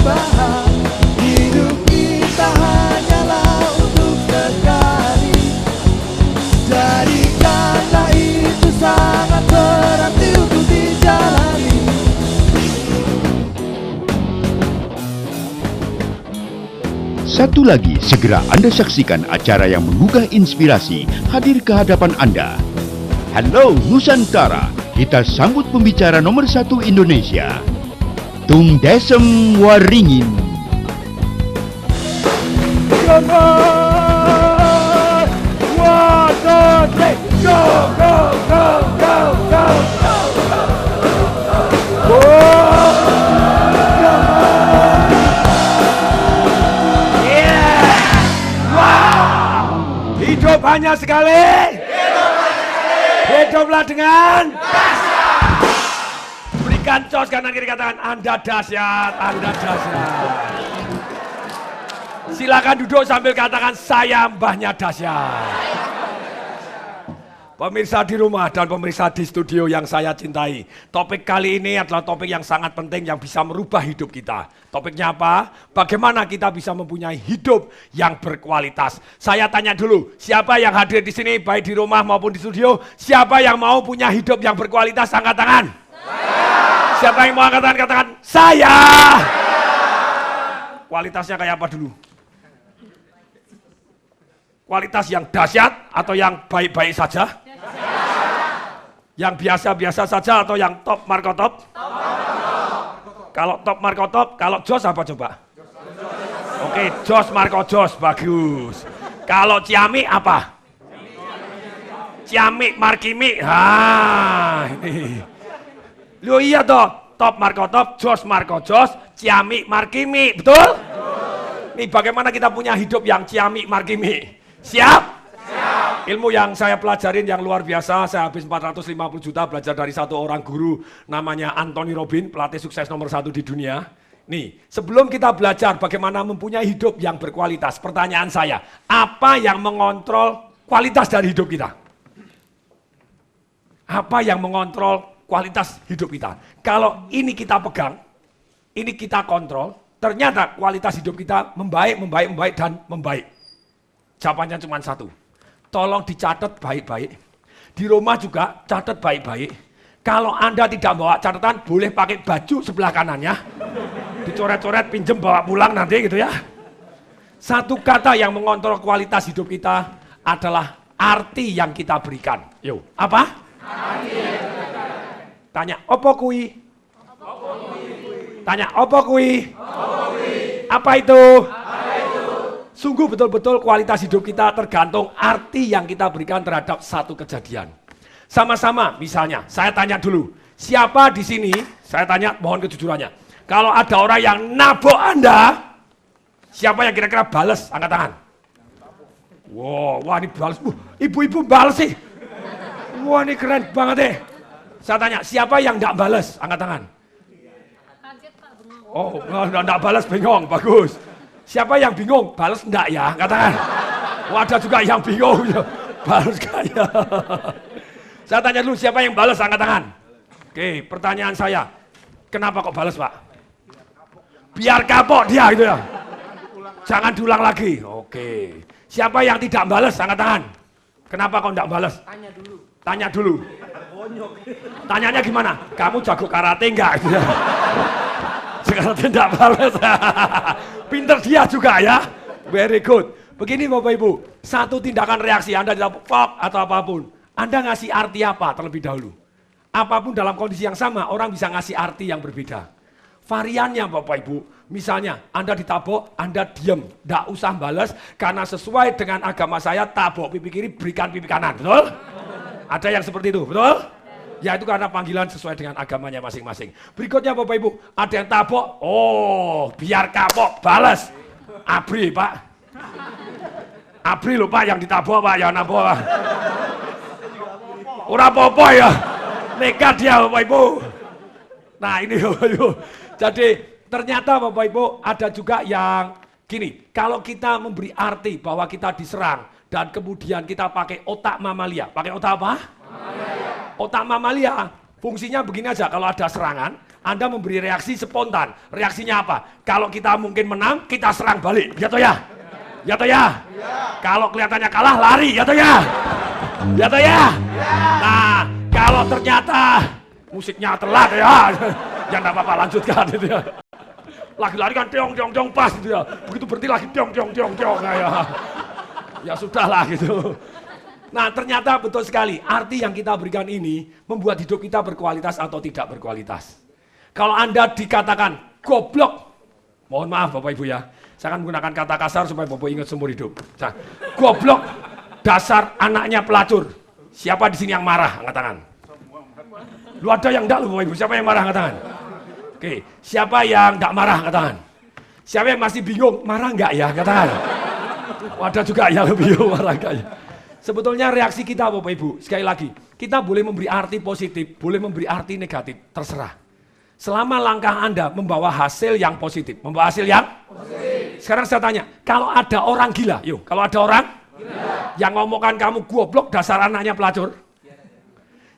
perubahan. Hidup kita hanyalah untuk sekali. Jadi kata itu sangat berarti untuk dijalani. Satu lagi, segera Anda saksikan acara yang menggugah inspirasi hadir ke hadapan Anda. Halo Nusantara, kita sambut pembicara nomor 1 Indonesia, Tung Desem Waringin. One, two, three, go, go, go, go, go, go, go. Hidup hanya sekali. Hiduplah dengan dahsyat. Berikan cos kanan kiri, katakan Anda dahsyat, Anda dahsyat. Silakan duduk sambil katakan saya mbahnya dahsyat. Pemirsa di rumah dan pemirsa di studio yang saya cintai, topik kali ini adalah topik yang sangat penting yang bisa merubah hidup kita. Topiknya apa? Bagaimana kita bisa mempunyai hidup yang berkualitas. Saya tanya dulu, siapa yang hadir di sini baik di rumah maupun di studio, siapa yang mau punya hidup yang berkualitas? Angkat tangan. Saya. Siapa yang mau angkat tangan? Katakan saya. Kualitasnya kayak apa dulu? Kualitas yang dahsyat atau yang baik-baik saja? Yang biasa-biasa saja atau yang top markotop? Kalau top markotop, kalau jos apa coba? Oke, jos marko jos, bagus. Kalau ciamik apa? Ciamik markimik. Ini. Loh iya toh, top markotop, jos marko jos, ciamik markimik, betul? Nih bagaimana kita punya hidup yang ciamik markimik? Siap? Siap. Ilmu yang saya pelajarin yang luar biasa, saya habis 450 juta belajar dari satu orang guru namanya Anthony Robbins, pelatih sukses nomor 1 di dunia. Nih, sebelum kita belajar bagaimana mempunyai hidup yang berkualitas, pertanyaan saya, apa yang mengontrol kualitas dari hidup kita? Apa yang mengontrol kualitas hidup kita? Kalau ini kita pegang, ini kita kontrol, ternyata kualitas hidup kita membaik, dan membaik. Jawabannya cuma satu, tolong dicatat baik-baik. Di rumah juga catat baik-baik. Kalau Anda tidak bawa catatan, boleh pakai baju sebelah kanannya. Dicoret-coret, pinjem, bawa pulang nanti gitu ya. Satu kata yang mengontrol kualitas hidup kita adalah arti yang kita berikan. Yo, apa? Arti yang kita berikan. Tanya, opo kui? Tanya, opo kui? Apa itu? Sungguh betul-betul kualitas hidup kita tergantung arti yang kita berikan terhadap satu kejadian. Sama-sama, misalnya, saya tanya dulu, siapa di sini, saya tanya, mohon kejujurannya, kalau ada orang yang nabok Anda, siapa yang kira-kira bales? Angkat tangan. Wow, wah ini bales, ibu-ibu bales sih. Wah ini keren banget deh. Saya tanya, siapa yang enggak bales? Angkat tangan. Oh, enggak bales, bengong, bagus. Siapa yang bingung? Balas enggak ya? Katakan. Oh, ada juga yang bingung. Balas kaya. Saya tanya dulu, siapa yang balas? Angkat tangan. Oke, pertanyaan saya. Kenapa kok balas, Pak? Biar kapok dia gitu ya. Jangan diulang lagi. Oke. Siapa yang tidak balas? Angkat tangan. Kenapa kok enggak balas? Tanya dulu. Tanya dulu. Tanyanya gimana? Kamu jago karate enggak? Sekarang tidak balas. Pinter dia juga ya. Very good. Begini Bapak Ibu, satu tindakan reaksi Anda tidak pop atau apapun, Anda ngasih arti apa terlebih dahulu? Apapun dalam kondisi yang sama, orang bisa ngasih arti yang berbeda. Variannya Bapak Ibu, misalnya Anda ditabok, Anda diem, tidak usah balas, karena sesuai dengan agama saya, tabok pipi kiri, berikan pipi kanan, betul? Ada yang seperti itu, betul? Ya itu karena panggilan sesuai dengan agamanya masing-masing. Berikutnya Bapak Ibu, ada yang tabok, oh biar kapok, balas. Abri Pak. Abri lho Pak yang ditabok Pak, ya nabok Pak. Ora apa-apa ya, nekat dia Bapak Ibu. Nah ini Bapak Ibu, jadi ternyata Bapak Ibu ada juga yang gini, kalau kita memberi arti bahwa kita diserang dan kemudian kita pakai otak mamalia, pakai otak apa? Otak mamalia, fungsinya begini aja, kalau ada serangan, Anda memberi reaksi spontan. Reaksinya apa? Kalau kita mungkin menang, kita serang balik. Ya toh ya? Ya toh ya? Kalau kelihatannya kalah, lari. Ya toh ya? Ya toh ya? Nah, kalau ternyata musiknya telat ya, ya enggak apa-apa, lanjutkan gitu ya. Lagi-lari kan tiong pas gitu ya. Begitu berhenti lagi tiong. Nah, ya sudahlah gitu. Nah, ternyata betul sekali, arti yang kita berikan ini membuat hidup kita berkualitas atau tidak berkualitas. Kalau Anda dikatakan goblok, mohon maaf Bapak Ibu ya, saya akan menggunakan kata kasar supaya Bapak ingat seumur hidup. Nah, goblok, dasar anaknya pelacur. Siapa di sini yang marah? Angkat tangan. Lu ada yang enggak lu Bapak Ibu? Siapa yang marah? Angkat tangan. Oke, siapa yang enggak marah? Angkat tangan. Siapa yang masih bingung? Marah enggak ya? Angkat tangan. Ada juga yang bingung, marah enggak ya? Sebetulnya reaksi kita Bapak Ibu, sekali lagi, kita boleh memberi arti positif, boleh memberi arti negatif, terserah. Selama langkah Anda membawa hasil yang positif, membawa hasil yang positif. Sekarang saya tanya, kalau ada orang gila, yuk, kalau ada orang gila yang ngomongkan kamu goblok dasar anaknya pelacur,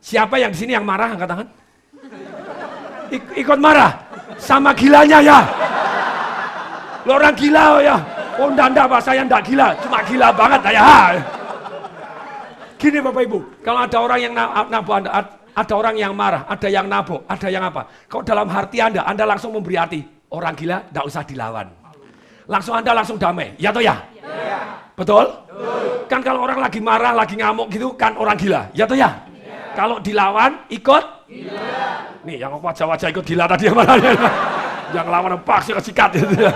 siapa yang di sini yang marah? Angkat tangan. Ikut marah sama gilanya ya. Lo orang gila ya. Oh enggak Pak, saya enggak gila, cuma gila banget ya. Gini Bapak Ibu, kalau ada orang yang nabok Anda, ada orang yang marah, ada yang nabok, ada yang apa. Kalau dalam hati Anda langsung memberi arti, orang gila enggak usah dilawan. Langsung Anda langsung damai, ya toh ya? Betul? Kan kalau orang lagi marah, lagi ngamuk gitu kan orang gila, ya toh ya? Kalau dilawan, ikut? Gila. Nih yang wajah-wajah ikut gila tadi yang mana? Yang lawan paksa kesikat gitu ya.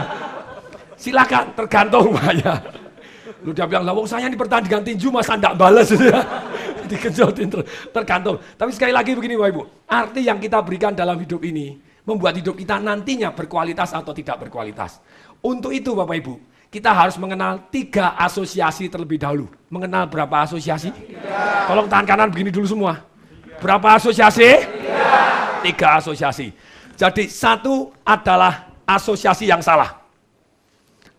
Silakan, tergantung Pak ya. Lu dia bilang, lawang saya di pertandingan tinju masa enggak balas gitu ya. Dikejotin tergantung. Tapi sekali lagi begini Bapak Ibu, arti yang kita berikan dalam hidup ini membuat hidup kita nantinya berkualitas atau tidak berkualitas. Untuk itu Bapak Ibu, kita harus mengenal 3 asosiasi terlebih dahulu. Mengenal berapa asosiasi? 3. Tolong tangan kanan begini dulu semua. Berapa asosiasi? 3 asosiasi. Jadi 1 adalah asosiasi yang salah.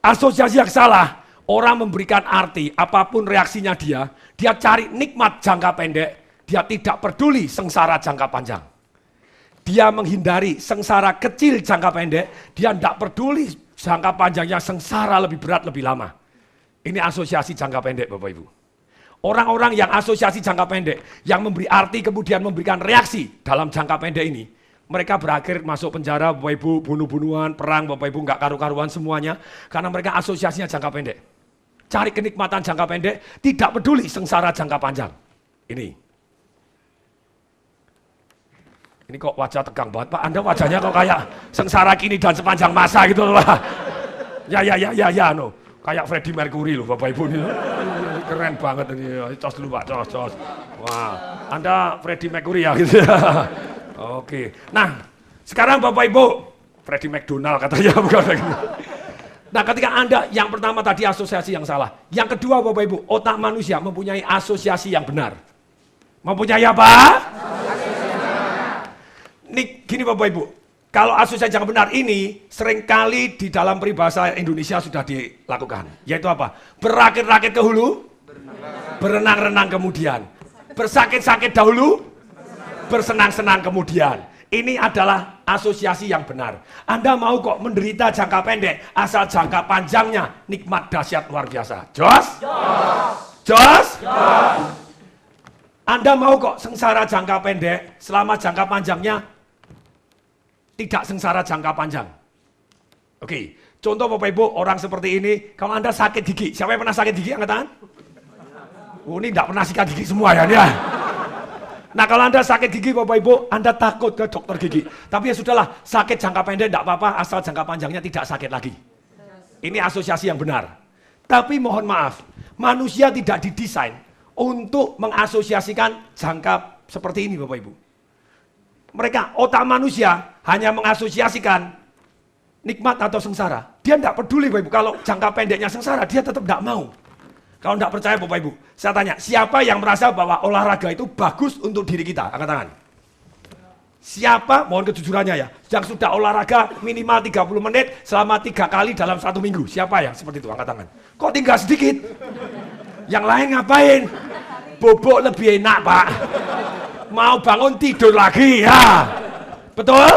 Asosiasi yang salah, orang memberikan arti, apapun reaksinya dia cari nikmat jangka pendek, dia tidak peduli sengsara jangka panjang. Dia menghindari sengsara kecil jangka pendek, dia tidak peduli jangka panjangnya sengsara lebih berat, lebih lama. Ini asosiasi jangka pendek Bapak Ibu. Orang-orang yang asosiasi jangka pendek, yang memberi arti kemudian memberikan reaksi dalam jangka pendek ini, mereka berakhir masuk penjara Bapak Ibu, bunuh-bunuhan, perang Bapak Ibu, nggak karu-karuan semuanya, karena mereka asosiasinya jangka pendek. Cari kenikmatan jangka pendek, tidak peduli sengsara jangka panjang. Ini kok wajah tegang banget Pak, Anda wajahnya kok kayak sengsara kini dan sepanjang masa gitu loh Pak. Ya, no. Kayak Freddie Mercury loh Bapak Ibu ini. Keren banget ini, cos dulu Pak, cos. Wah, Anda Freddie Mercury ya gitu ya. Oke, nah sekarang Bapak Ibu, Freddie McDonald katanya bukan Freddie. Nah ketika Anda, yang pertama tadi asosiasi yang salah. Yang kedua Bapak Ibu, otak manusia mempunyai asosiasi yang benar. Mempunyai apa? Nih gini Bapak Ibu, kalau asosiasi yang benar ini seringkali di dalam peribahasa Indonesia sudah dilakukan. Yaitu apa? Berakit-rakit ke hulu, berenang-renang kemudian. Bersakit-sakit dahulu, bersenang-senang kemudian. Ini adalah asosiasi yang benar. Anda mau kok menderita jangka pendek, asal jangka panjangnya nikmat dahsyat luar biasa. Jos? Jos? Anda mau kok sengsara jangka pendek, selama jangka panjangnya tidak sengsara jangka panjang. Oke, contoh Bapak Ibu, orang seperti ini, kalau Anda sakit gigi, siapa yang pernah sakit gigi? Angkat tangan. Oh, ini tidak pernah sikat gigi semua ya. Nah kalau Anda sakit gigi Bapak Ibu, Anda takut ke dokter gigi. Tapi ya sudahlah, sakit jangka pendek tidak apa-apa, asal jangka panjangnya tidak sakit lagi. Ini asosiasi yang benar. Tapi mohon maaf, manusia tidak didesain untuk mengasosiasikan jangka seperti ini Bapak Ibu. Mereka, otak manusia hanya mengasosiasikan nikmat atau sengsara. Dia tidak peduli Bapak Ibu, kalau jangka pendeknya sengsara, dia tetap tidak mau. Kalau tidak percaya Bapak Ibu, saya tanya, siapa yang merasa bahwa olahraga itu bagus untuk diri kita? Angkat tangan. Siapa, mohon kejujurannya ya, yang sudah olahraga minimal 30 menit selama 3 kali dalam 1 minggu? Siapa yang seperti itu? Angkat tangan. Kok tinggal sedikit? Yang lain ngapain? Bobok lebih enak Pak. Mau bangun tidur lagi ya. Betul?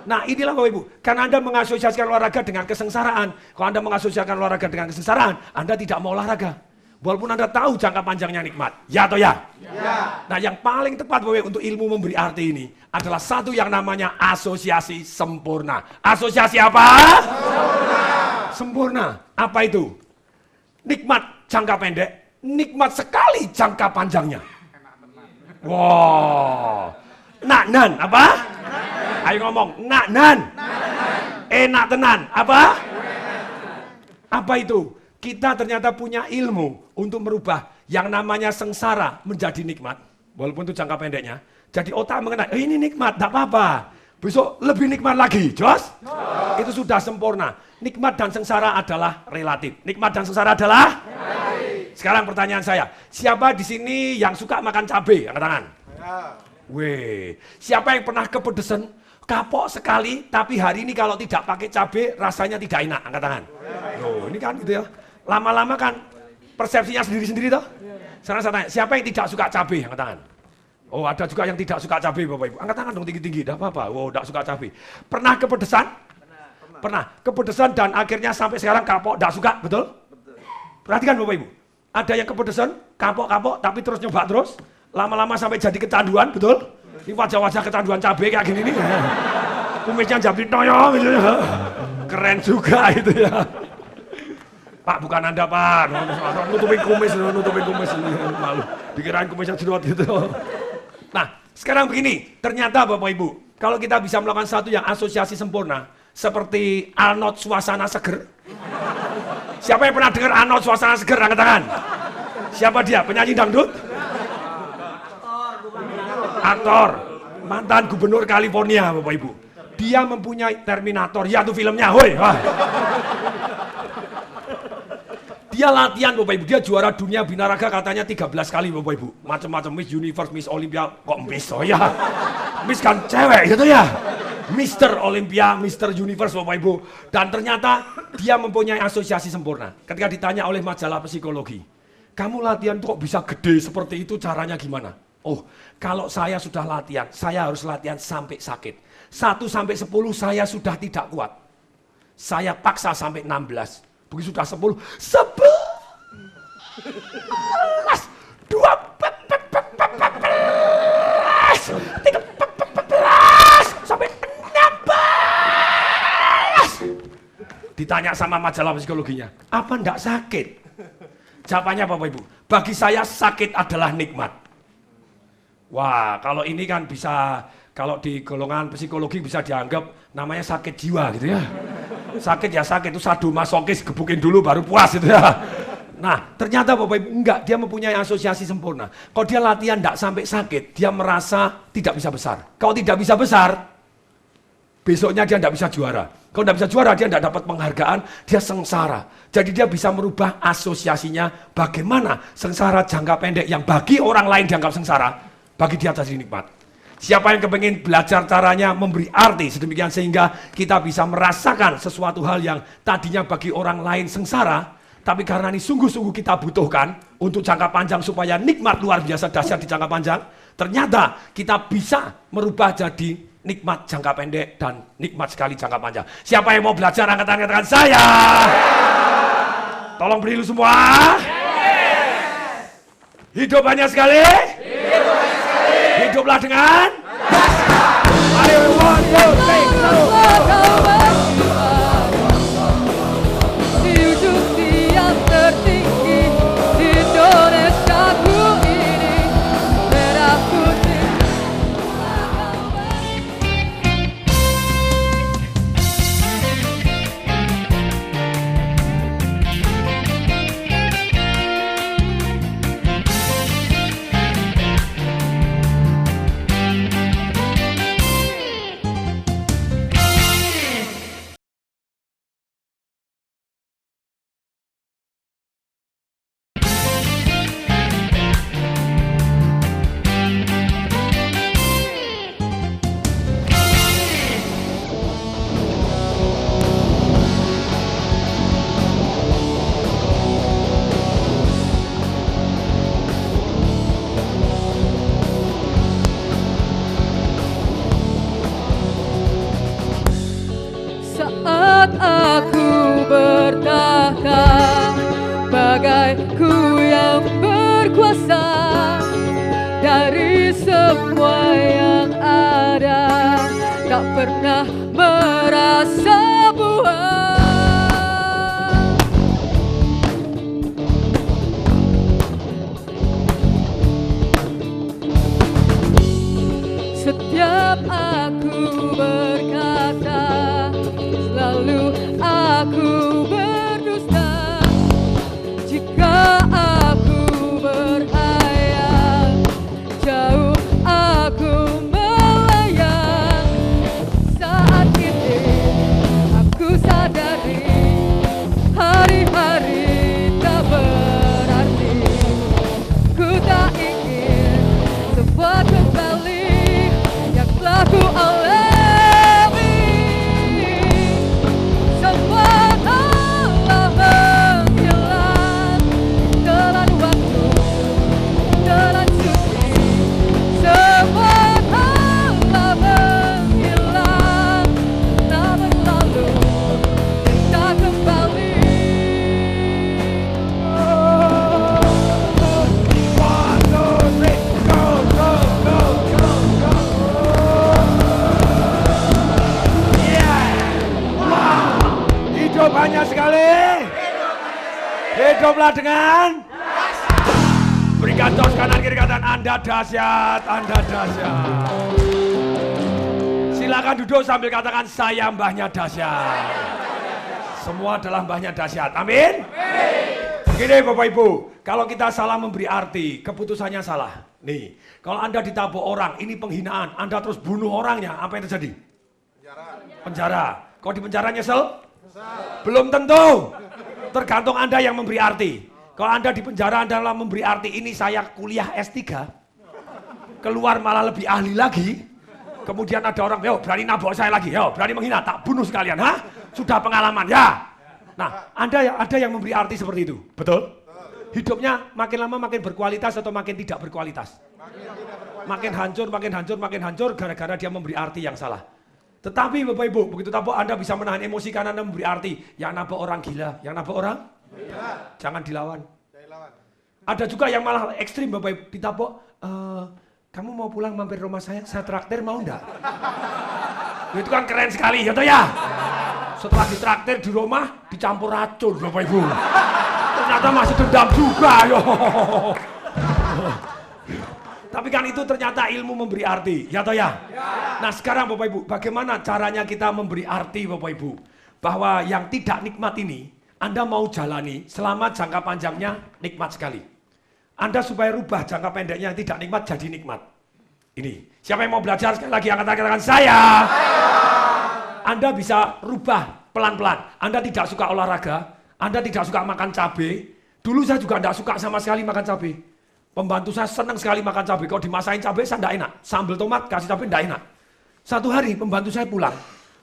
Nah inilah Bapak Ibu, karena Anda mengasosiasikan olahraga dengan kesengsaraan. Kalau Anda mengasosiasikan olahraga dengan kesengsaraan, Anda tidak mau olahraga. Walaupun Anda tahu jangka panjangnya nikmat. Ya atau ya? Ya. Nah yang paling tepat Bapak Ibu untuk ilmu memberi arti ini adalah satu yang namanya asosiasi sempurna. Asosiasi apa? Sempurna. Apa itu? Nikmat jangka pendek, nikmat sekali jangka panjangnya. Wow. Naknan apa? Ayo ngomong, naknan. Enak tenan. Apa? Apa itu? Kita ternyata punya ilmu untuk merubah yang namanya sengsara menjadi nikmat. Walaupun itu jangka pendeknya. Jadi otak mengenai, ini nikmat, tak apa-apa. Besok lebih nikmat lagi, Jos? Itu sudah sempurna. Nikmat dan sengsara adalah relatif. Nikmat dan sengsara adalah? Relatif. Sekarang pertanyaan saya, siapa di sini yang suka makan cabai? Angkat tangan. Weh, siapa yang pernah kepedesan? Kapok sekali, tapi hari ini kalau tidak pakai cabai rasanya tidak enak. Angkat tangan. Loh, ini kan gitu ya. Lama-lama kan persepsinya sendiri-sendiri toh. Sekarang saya tanya, siapa yang tidak suka cabai? Angkat tangan. Oh, ada juga yang tidak suka cabai Bapak Ibu. Angkat tangan dong tinggi-tinggi, enggak apa-apa. Oh, tidak suka cabai. Pernah kepedesan? Pernah. Kepedesan dan akhirnya sampai sekarang kapok, tidak suka, betul? Perhatikan Bapak Ibu. Ada yang kepedesan, kapok-kapok, tapi terus nyoba terus. Lama-lama sampai jadi kecanduan, betul? Ini wajah-wajah kecanduan cabai kayak gini nih. Kumisnya jabri toyo gitu ya. Keren juga itu ya. Pak, bukan Anda Pak. Nutupin kumis malu. Dikirain kumisnya jerot gitu. Nah, sekarang begini. Ternyata Bapak Ibu, kalau kita bisa melakukan satu yang asosiasi sempurna, seperti Arnold Suasana Seger. Siapa yang pernah dengar Arnold Suasana Seger? Angkat tangan. Siapa dia? Penyanyi dangdut? Aktor, mantan gubernur California Bapak Ibu. Dia mempunyai Terminator, ya itu filmnya, woi. Dia latihan Bapak Ibu, dia juara dunia binaraga katanya 13 kali Bapak Ibu. Macam-macam Miss Universe, Miss Olympia, kok Miss oh ya. Miss kan cewek gitu ya. Mr. Olympia, Mr. Universe Bapak Ibu. Dan ternyata dia mempunyai asosiasi sempurna. Ketika ditanya oleh majalah psikologi, kamu latihan kok bisa gede seperti itu, caranya gimana? Oh, kalau saya sudah latihan, saya harus latihan sampai sakit. 1 sampai 10 saya sudah tidak kuat. Saya paksa sampai 16. Begitu sudah 10, 11, 12, 13, sampai 16. Ditanya sama majalah psikologinya, apa enggak sakit? Jawabannya Bapak Ibu, bagi saya sakit adalah nikmat. Wah, kalau ini kan bisa, kalau di golongan psikologi bisa dianggap namanya sakit jiwa gitu ya. Sakit ya sakit, itu sadomasokis, gebukin dulu baru puas gitu ya. Nah, ternyata Bapak Ibu enggak, dia mempunyai asosiasi sempurna. Kalau dia latihan enggak sampai sakit, dia merasa tidak bisa besar. Kalau tidak bisa besar, besoknya dia enggak bisa juara. Kalau enggak bisa juara, dia enggak dapat penghargaan, dia sengsara. Jadi dia bisa merubah asosiasinya bagaimana sengsara jangka pendek yang bagi orang lain dianggap sengsara, bagi dia jadi nikmat. Siapa yang kepengen belajar caranya memberi arti sedemikian sehingga kita bisa merasakan sesuatu hal yang tadinya bagi orang lain sengsara, tapi karena ini sungguh-sungguh kita butuhkan untuk jangka panjang supaya nikmat luar biasa dahsyat di jangka panjang, ternyata kita bisa merubah jadi nikmat jangka pendek dan nikmat sekali jangka panjang. Siapa yang mau belajar angkat tangan saya? Tolong beri lu semua. Hidup banyak sekali. Hiduplah dengan ayo one, two, three, go. Hidup yang tertinggi Indonesiaku ini merah putih. tak pernah merasa buang. Setiap aku berkata, selalu aku berdusta. Jika aku berhayal, jauh aku melayang. Saat ini aku sadari, hari-hari tak berarti. Ku tak ingin semua kembali yang telah ku alami. Semua telah menghilang, telan waktu, telan suci. Semua telah menghilang, namun lalu tak kembali. Hidup banyak sekali. Hiduplah dengan berikan tos kanan kiri katakan Anda dahsyat, Anda dahsyat. Silakan duduk sambil katakan saya mbahnya dahsyat. Semua adalah mbahnya dahsyat. Amin. Begini Bapak Ibu, kalau kita salah memberi arti, keputusannya salah. Nih, kalau Anda ditabok orang, ini penghinaan, Anda terus bunuh orangnya, apa yang terjadi? Penjara. Kalau di penjara nyesel? Belum tentu. Tergantung Anda yang memberi arti. Kalau Anda di penjara adalah memberi arti, ini saya kuliah S3, keluar malah lebih ahli lagi. Kemudian ada orang, yo berani nabok saya lagi, yo berani menghina, tak bunuh sekalian, ha? Sudah pengalaman, ya. Nah, ada yang memberi arti seperti itu, betul? Hidupnya makin lama makin berkualitas atau makin tidak berkualitas? Makin hancur gara-gara dia memberi arti yang salah. Tetapi Bapak Ibu, begitu tabok Anda bisa menahan emosi karena Anda memberi arti. Yang nabok orang gila, yang nabok orang gila. Jangan dilawan. Ada juga yang malah ekstrim Bapak Ibu, ditabok, kamu mau pulang mampir rumah saya traktir mau enggak? Itu kan keren sekali, ya toh ya? Setelah ditraktir di rumah, dicampur racun Bapak Ibu. Ternyata masih dendam juga, yo. Tapi kan itu ternyata ilmu memberi arti, ya toh ya? Nah sekarang Bapak Ibu, bagaimana caranya kita memberi arti Bapak Ibu? Bahwa yang tidak nikmat ini, Anda mau jalani selama jangka panjangnya nikmat sekali. Anda supaya rubah jangka pendeknya yang tidak nikmat jadi nikmat. Ini, siapa yang mau belajar sekali lagi angkat tangan saya? Anda bisa rubah pelan-pelan. Anda tidak suka olahraga, Anda tidak suka makan cabai. Dulu saya juga tidak suka sama sekali makan cabai. Pembantu saya senang sekali makan cabai. Kalau dimasakin cabai saya tidak enak. Sambal tomat kasih cabai tidak enak. Satu hari pembantu saya pulang.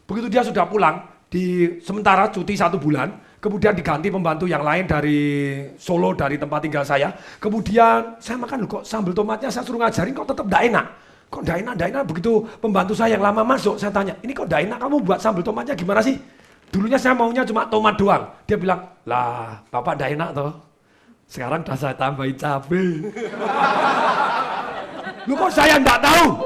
Begitu dia sudah pulang, di sementara cuti 1 bulan, kemudian diganti pembantu yang lain dari Solo, dari tempat tinggal saya. Kemudian saya makan, kok sambal tomatnya saya suruh ngajarin kok tetap tidak enak. Kok tidak enak. Begitu pembantu saya yang lama masuk, saya tanya, ini kok tidak enak kamu buat sambal tomatnya gimana sih? Dulunya saya maunya cuma tomat doang. Dia bilang, lah Bapak tidak enak toh. Sekarang udah saya tambahin cabai. Lu kok saya enggak tahu?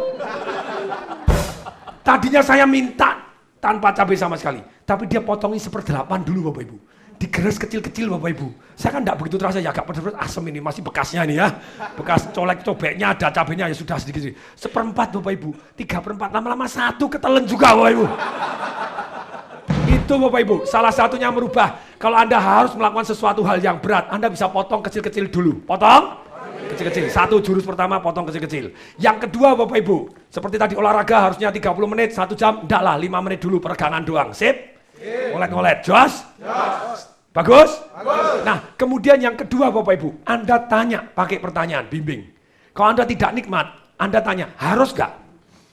Tadinya saya minta tanpa cabai sama sekali. Tapi dia potongin 1/8 dulu Bapak Ibu. Digeres kecil-kecil Bapak Ibu. Saya kan enggak begitu terasa ya, agak pedas-pedas asem ini, masih bekasnya ini ya. Bekas colek cobeknya ada cabenya ya sudah sedikit-sedikit. 1/4 Bapak Ibu, 3/4, lama-lama 1 ketelen juga Bapak Ibu. Itu Bapak Ibu, salah satunya merubah. Kalau Anda harus melakukan sesuatu hal yang berat, Anda bisa potong kecil-kecil dulu. Potong kecil-kecil. 1 jurus pertama potong kecil-kecil. Yang kedua Bapak Ibu, seperti tadi olahraga harusnya 30 menit, 1 jam, enggak lah 5 menit dulu peregangan doang. Sip? Ngolet-ngolet. Jos? Bagus? Nah, kemudian yang kedua Bapak Ibu, Anda tanya pakai pertanyaan, bimbing. Kalau Anda tidak nikmat, Anda tanya, harus gak?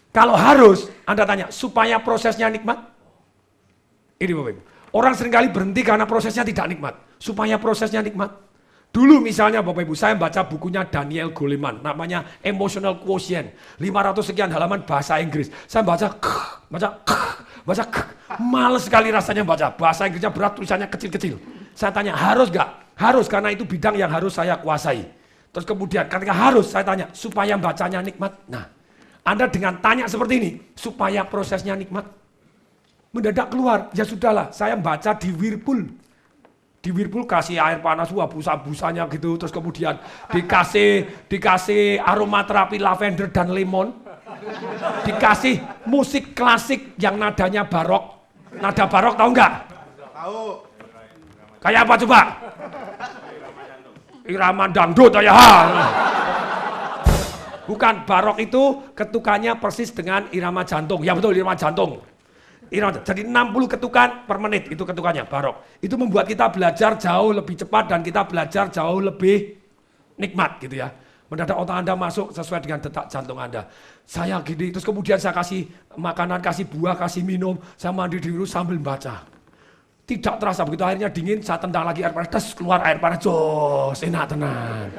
Kalau harus, Anda tanya, supaya prosesnya nikmat? Ini Bapak Ibu, orang seringkali berhenti karena prosesnya tidak nikmat. Supaya prosesnya nikmat. Dulu misalnya Bapak Ibu, saya baca bukunya Daniel Goleman, namanya Emotional Quotient. 500 sekian halaman bahasa Inggris. Saya baca, males sekali rasanya baca. Bahasa Inggrisnya berat, tulisannya kecil-kecil. Saya tanya, harus gak? Harus, karena itu bidang yang harus saya kuasai. Terus kemudian ketika harus, saya tanya, supaya bacanya nikmat. Nah, Anda dengan tanya seperti ini, supaya prosesnya nikmat, mendadak keluar, ya sudahlah, saya baca di Whirlpool. Di Whirlpool kasih air panas, wah busa-busanya gitu, terus kemudian dikasih aromaterapi lavender dan lemon, dikasih musik klasik yang nadanya barok. Nada barok tahu nggak? Tahu. Kayak apa coba? Irama dangdut ya. Bukan, barok itu ketukannya persis dengan irama jantung. Ya betul, irama jantung. Jadi 60 ketukan per menit itu ketukannya, barok. Itu membuat kita belajar jauh lebih cepat dan kita belajar jauh lebih nikmat gitu ya. Mendadak otak Anda masuk sesuai dengan detak jantung Anda. Saya gini, terus kemudian saya kasih makanan, kasih buah, kasih minum, saya mandi dulu sambil baca. Tidak terasa, begitu airnya dingin, saya tendang lagi air panas, terus keluar air panas, jos, enak tenang.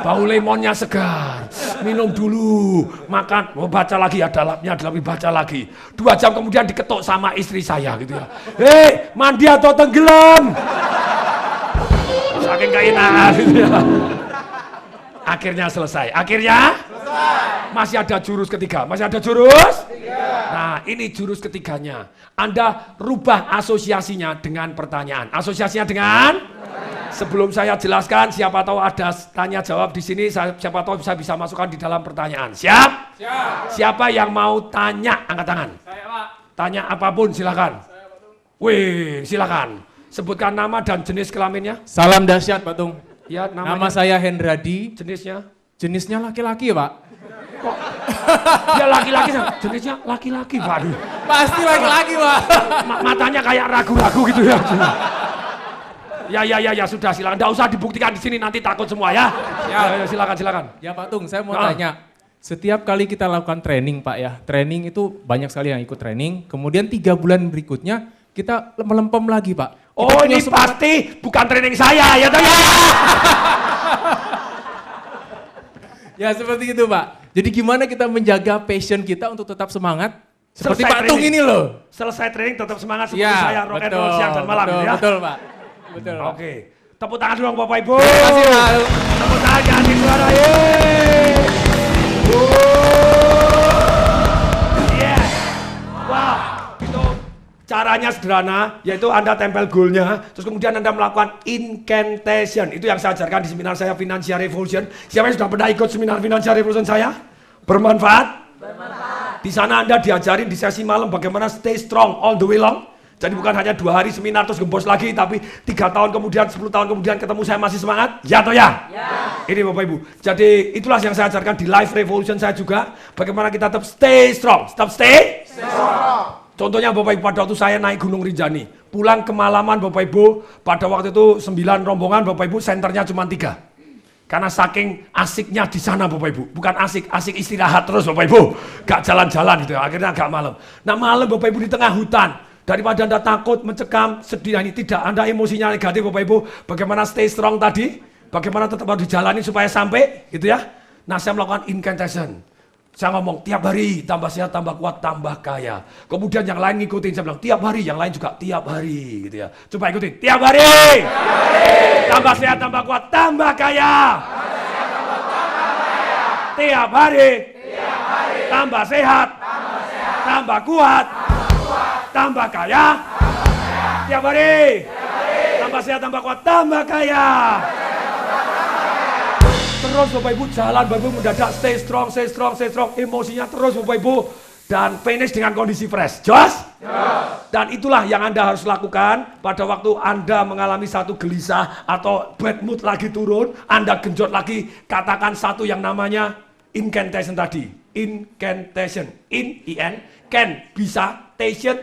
Bau lemonnya segar, minum dulu, makan, mau baca lagi, ada lapnya, baca lagi. 2 jam kemudian diketuk sama istri saya gitu ya. Hei, mandi atau tenggelam? Saking gak enak gitu ya. Akhirnya selesai. Masih ada jurus ketiga. Nah, ini jurus ketiganya. Anda rubah asosiasinya dengan pertanyaan. Asosiasinya dengan? Sebelum saya jelaskan, siapa tahu ada tanya jawab di sini, siapa tahu saya bisa masukkan di dalam pertanyaan. Siap? Siapa yang mau tanya? Angkat tangan. Saya, Pak. Tanya apapun silakan. Wih, silakan. Sebutkan nama dan jenis kelaminnya. Salam dahsyat, Pak Tung. Ya, nama saya Hendradi. Jenisnya? Jenisnya laki-laki, Pak. Kok? Dia laki-laki, jenisnya laki-laki, Pak. Pasti laki-laki, Pak. Matanya kayak ragu-ragu gitu ya. Ya, sudah silakan. Nggak usah dibuktikan di sini, nanti takut semua ya. Ya, silakan. Ya, Pak Tung, saya mau tanya. Setiap kali kita lakukan training, Pak ya. Training itu banyak sekali yang ikut training. Kemudian 3 bulan berikutnya kita melempem lagi, Pak. Oh, ini pasti bukan training saya, ya toh ya. Ya seperti itu, Pak. Jadi gimana kita menjaga passion kita untuk tetap semangat? Seperti Selesai Pak Tung ini loh. Selesai training tetap semangat seperti Ya, saya rock and roll siang dan malam betul, ya. Betul, Pak. Betul. Oke. Tepuk tangan dulu Bapak Ibu. Terima kasih, Pak. Tepuk tangan ganti suara. Yeah. Wah, itu caranya sederhana, yaitu Anda tempel goalnya, terus kemudian Anda melakukan incantation. Itu yang saya ajarkan di seminar saya Financial Revolution. Siapa yang sudah pernah ikut seminar Financial Revolution saya? Bermanfaat? Di sana Anda diajarin di sesi malam bagaimana stay strong all the way long. Jadi bukan hanya 2 hari seminar terus gembos lagi, tapi 3 tahun kemudian, 10 tahun kemudian ketemu saya masih semangat. Ya atau ya? Ya. Ini Bapak Ibu. Jadi itulah yang saya ajarkan di Life Revolution saya juga. Bagaimana kita tetap stay strong. Tetap stay strong. Contohnya Bapak Ibu, pada waktu saya naik Gunung Rinjani. Pulang kemalaman Bapak Ibu, pada waktu itu 9 rombongan Bapak Ibu, senternya cuma 3. Karena saking asiknya di sana Bapak Ibu. Bukan asik istirahat terus Bapak Ibu. Gak jalan-jalan gitu ya, akhirnya agak malam. Nah malam Bapak Ibu di tengah hutan. Daripada Anda takut, mencekam, sedih, ini tidak. Anda emosinya negatif Bapak Ibu. Bagaimana stay strong tadi? Bagaimana tetap harus dijalani supaya sampai gitu ya. Nah saya melakukan incantation. Saya ngomong tiap hari tambah sehat, tambah kuat, tambah kaya. Kemudian yang lain ngikutin, saya bilang tiap hari, yang lain juga tiap hari gitu ya. Coba ikutin, tiap hari. Tambah sehat, tambah kuat, tambah kaya. Tiap hari. Tambah sehat, tambah kuat, tambah kaya. Tiap hari. Tambah sehat, tambah kuat, tambah kaya. Terus Bapak Ibu jalan, Bapak Ibu mendadak stay strong, emosinya terus Bapak Ibu. Dan finish dengan kondisi fresh. Jos? Dan itulah yang Anda harus lakukan pada waktu Anda mengalami satu gelisah atau bad mood lagi turun, Anda genjot lagi, katakan satu yang namanya incantation tadi. Incantation. In, can, bisa, tation,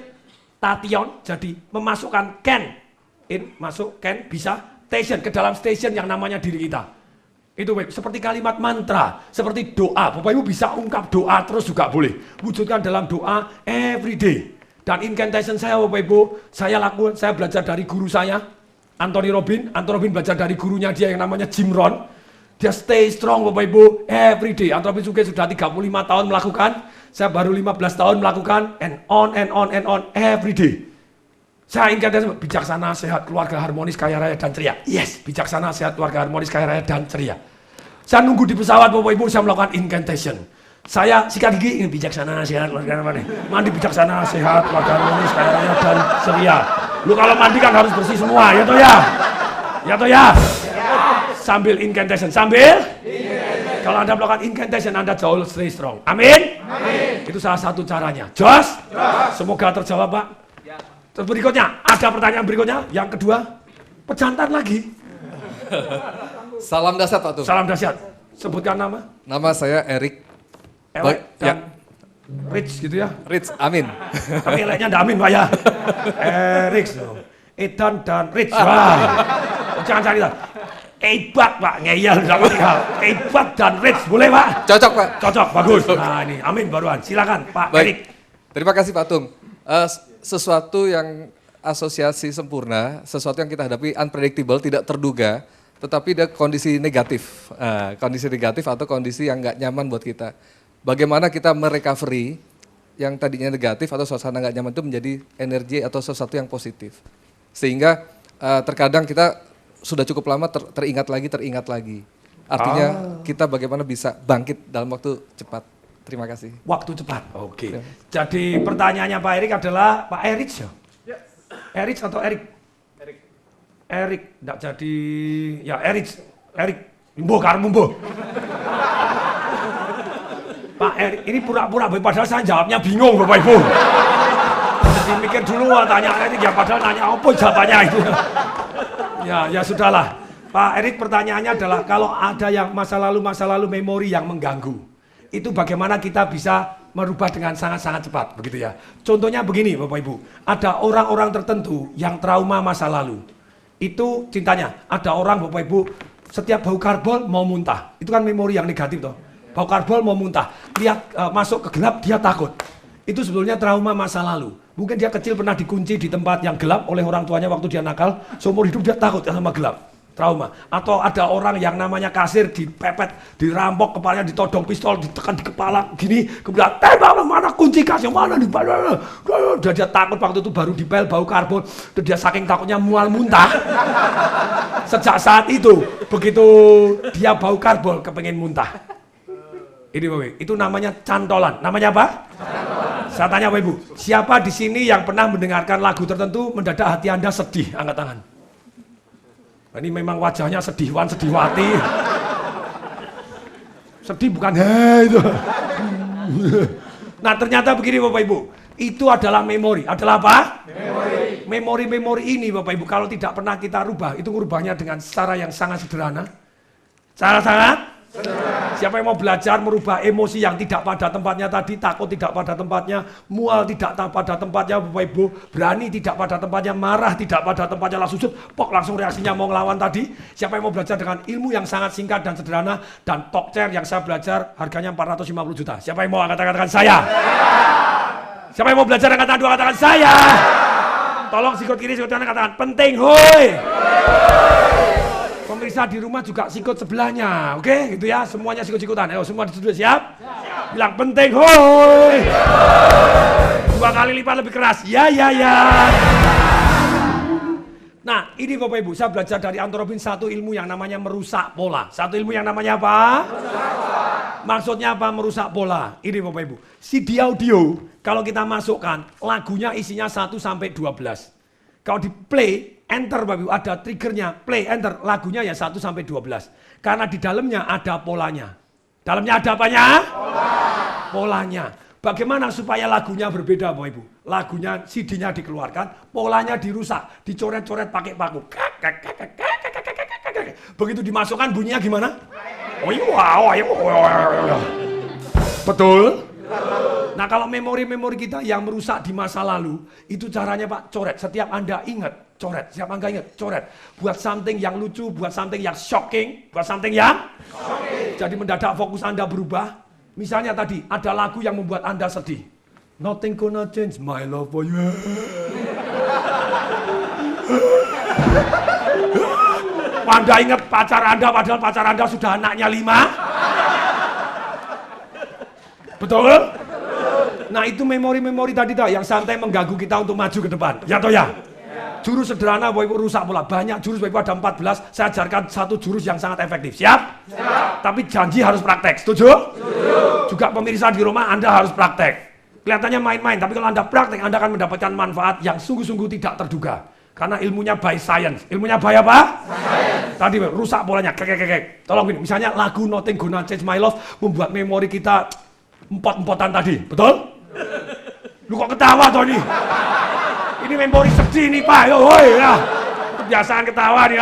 tation, jadi memasukkan can. In, masuk, can, bisa, station, ke dalam station yang namanya diri kita. Itu seperti kalimat mantra, seperti doa. Bapak Ibu bisa ungkap doa terus juga boleh. Wujudkan dalam doa every day. Dan incantation saya Bapak Ibu, saya belajar dari guru saya, Anthony Robbins. Anthony Robbins belajar dari gurunya dia yang namanya Jim Rohn. Dia stay strong Bapak Ibu every day. Anthony Robbins juga sudah 35 tahun melakukan, saya baru 15 tahun melakukan, and on every day. Saya ingatkan bijaksana, sehat, keluarga harmonis, kaya raya dan ceria. Yes, bijaksana, sehat, keluarga harmonis, kaya raya dan ceria. Saya nunggu di pesawat Bapak Ibu, saya melakukan incantation. Saya sikat gigi ingin bijaksana, sehat, mandi bijaksana, sehat, wajah manis, kayaknya dan ceria. Lu kalau mandi kan harus bersih semua, ya toh ya? Ya toh ya? Sambil incantation, kalau Anda melakukan incantation, Anda jauh stay strong. Amin? Itu salah satu caranya. Jos? Semoga terjawab, Pak. Terus berikutnya, ada pertanyaan berikutnya. Yang kedua, pejantan lagi. Salam dahsyat Pak Tung. Salam dahsyat. Sebutkan nama. Nama saya Erik. Elek Ya. dan Rich gitu ya. Rich, amin. Tapi eleknya enggak amin, Pak ya. Rich. Edan dan Rich. Wah. Jangan cari lah. Ebat, Pak. Ngeyel. Ebat dan Rich. Boleh, Pak? Cocok Pak. Cocok, bagus. Nah ini, amin baruan. Silakan, Pak Baik. Erik. Terima kasih Pak Tung. Sesuatu yang asosiasi sempurna, sesuatu yang kita hadapi unpredictable, tidak terduga, tetapi dia kondisi negatif. Kondisi negatif atau kondisi yang nggak nyaman buat kita. Bagaimana kita merecovery yang tadinya negatif atau suasana nggak nyaman itu menjadi energi atau sesuatu yang positif. Sehingga terkadang kita sudah cukup lama teringat lagi. Artinya kita bagaimana bisa bangkit dalam waktu cepat. Terima kasih. Waktu cepat. Oke. Jadi pertanyaannya Pak Erik adalah Pak Erik ya? Erik atau Erik? Erik. Enggak jadi ya Erik. Mbuh karmu mbuh. Pak Erik, ini pura-pura padahal saya jawabnya bingung Bapak Ibu. Jadi mikir dulu tanya Erik ya padahal nanya apa jawabannya itu. Ya sudahlah. Pak Erik pertanyaannya adalah kalau ada yang masa lalu memori yang mengganggu. Itu bagaimana kita bisa merubah dengan sangat-sangat cepat begitu ya. Contohnya begini Bapak Ibu. Ada orang-orang tertentu yang trauma masa lalu. Itu cintanya. Ada orang Bapak Ibu setiap bau karbol mau muntah. Itu kan memori yang negatif toh. Bau karbol mau muntah, lihat masuk ke gelap dia takut. Itu sebetulnya trauma masa lalu. Mungkin dia kecil pernah dikunci di tempat yang gelap oleh orang tuanya waktu dia nakal, seumur hidup dia takut sama gelap. Trauma. Atau ada orang yang namanya kasir dipepet, dirampok kepalanya, ditodong pistol, ditekan di kepala gini, kemudian tembak mana kunci kasir mana di mana. Dia takut waktu itu baru dipel bau karbon, terus dia saking takutnya mual muntah. Sejak saat itu, begitu dia bau karbol kepengen muntah. Ini Bapak, itu namanya cantolan. Namanya apa? Cantolan. Saya tanya Bapak Ibu, siapa di sini yang pernah mendengarkan lagu tertentu mendadak hati Anda sedih? Angkat tangan. Ini memang wajahnya sedihwan, sedihwati. Sedih bukan itu. Nah ternyata begini Bapak Ibu, itu adalah memori. Adalah apa? Memori ini Bapak Ibu, kalau tidak pernah kita rubah, itu merubahnya dengan cara yang sangat sederhana. Cara sangat sederhana. Siapa yang mau belajar merubah emosi yang tidak pada tempatnya tadi, takut tidak pada tempatnya, mual tidak pada tempatnya Bapak Ibu, berani tidak pada tempatnya, marah tidak pada tempatnya, langsung pok langsung reaksinya mau ngelawan tadi. Siapa yang mau belajar dengan ilmu yang sangat singkat dan sederhana dan talk chair yang saya belajar harganya 450 juta. Siapa yang mau katakan saya? Siapa yang mau belajar angkat tangan dua katakan saya? Tolong sikut kiri sikut kanan katakan penting hoi. Pemirsa di rumah juga sikut sebelahnya, oke? Gitu ya, semuanya sikut-sikutan. Ayo semua duduk siap? Bilang penting, hoi! 2 kali lipat lebih keras, ya. Nah, ini Bapak Ibu, saya belajar dari Anthony Robbins satu ilmu yang namanya merusak pola. Satu ilmu yang namanya apa? Maksudnya apa merusak pola? Ini Bapak Ibu, CD audio, kalau kita masukkan, lagunya isinya 1 sampai 12. Kalau di play, enter Bapak Ibu, ada triggernya, play, enter, lagunya ya 1 sampai 12. Karena di dalamnya ada polanya. Dalamnya ada apanya? Polanya. Bagaimana supaya lagunya berbeda Bapak Ibu? Lagunya, CD-nya dikeluarkan, polanya dirusak, dicoret-coret pakai paku. Begitu dimasukkan bunyinya gimana? Wow. Betul? Nah kalau memori-memori kita yang merusak di masa lalu, itu caranya Pak, coret. Setiap Anda ingat, coret. Setiap Anda ingat, coret. Buat something yang lucu, buat something yang shocking, buat something yang shocking. Jadi mendadak fokus Anda berubah. Misalnya tadi, ada lagu yang membuat Anda sedih. Nothing gonna change my love for you. Anda ingat pacar Anda, padahal pacar Anda sudah anaknya 5. Betul? Nah itu memori-memori tadi yang santai mengganggu kita untuk maju ke depan. Ya toh ya? Jurus sederhana Bapak Ibu rusak pola. Banyak jurus Bapak Ibu ada 14. Saya ajarkan satu jurus yang sangat efektif. Siap? Siap. Tapi janji harus praktek. Setuju? Setuju. Juga pemirsa di rumah Anda harus praktek. Kelihatannya main-main, tapi kalau Anda praktek, Anda akan mendapatkan manfaat yang sungguh-sungguh tidak terduga. Karena ilmunya by science. Ilmunya by apa? Science. Tadi rusak polanya, kek. Tolong gini, misalnya lagu Nothing Gonna Change My Love membuat memori kita empot-empotan tadi, betul? Lu kok ketawa toh ini? Ini memori sedih nih Pak, yo woi ya. Kebiasaan ketawa nih,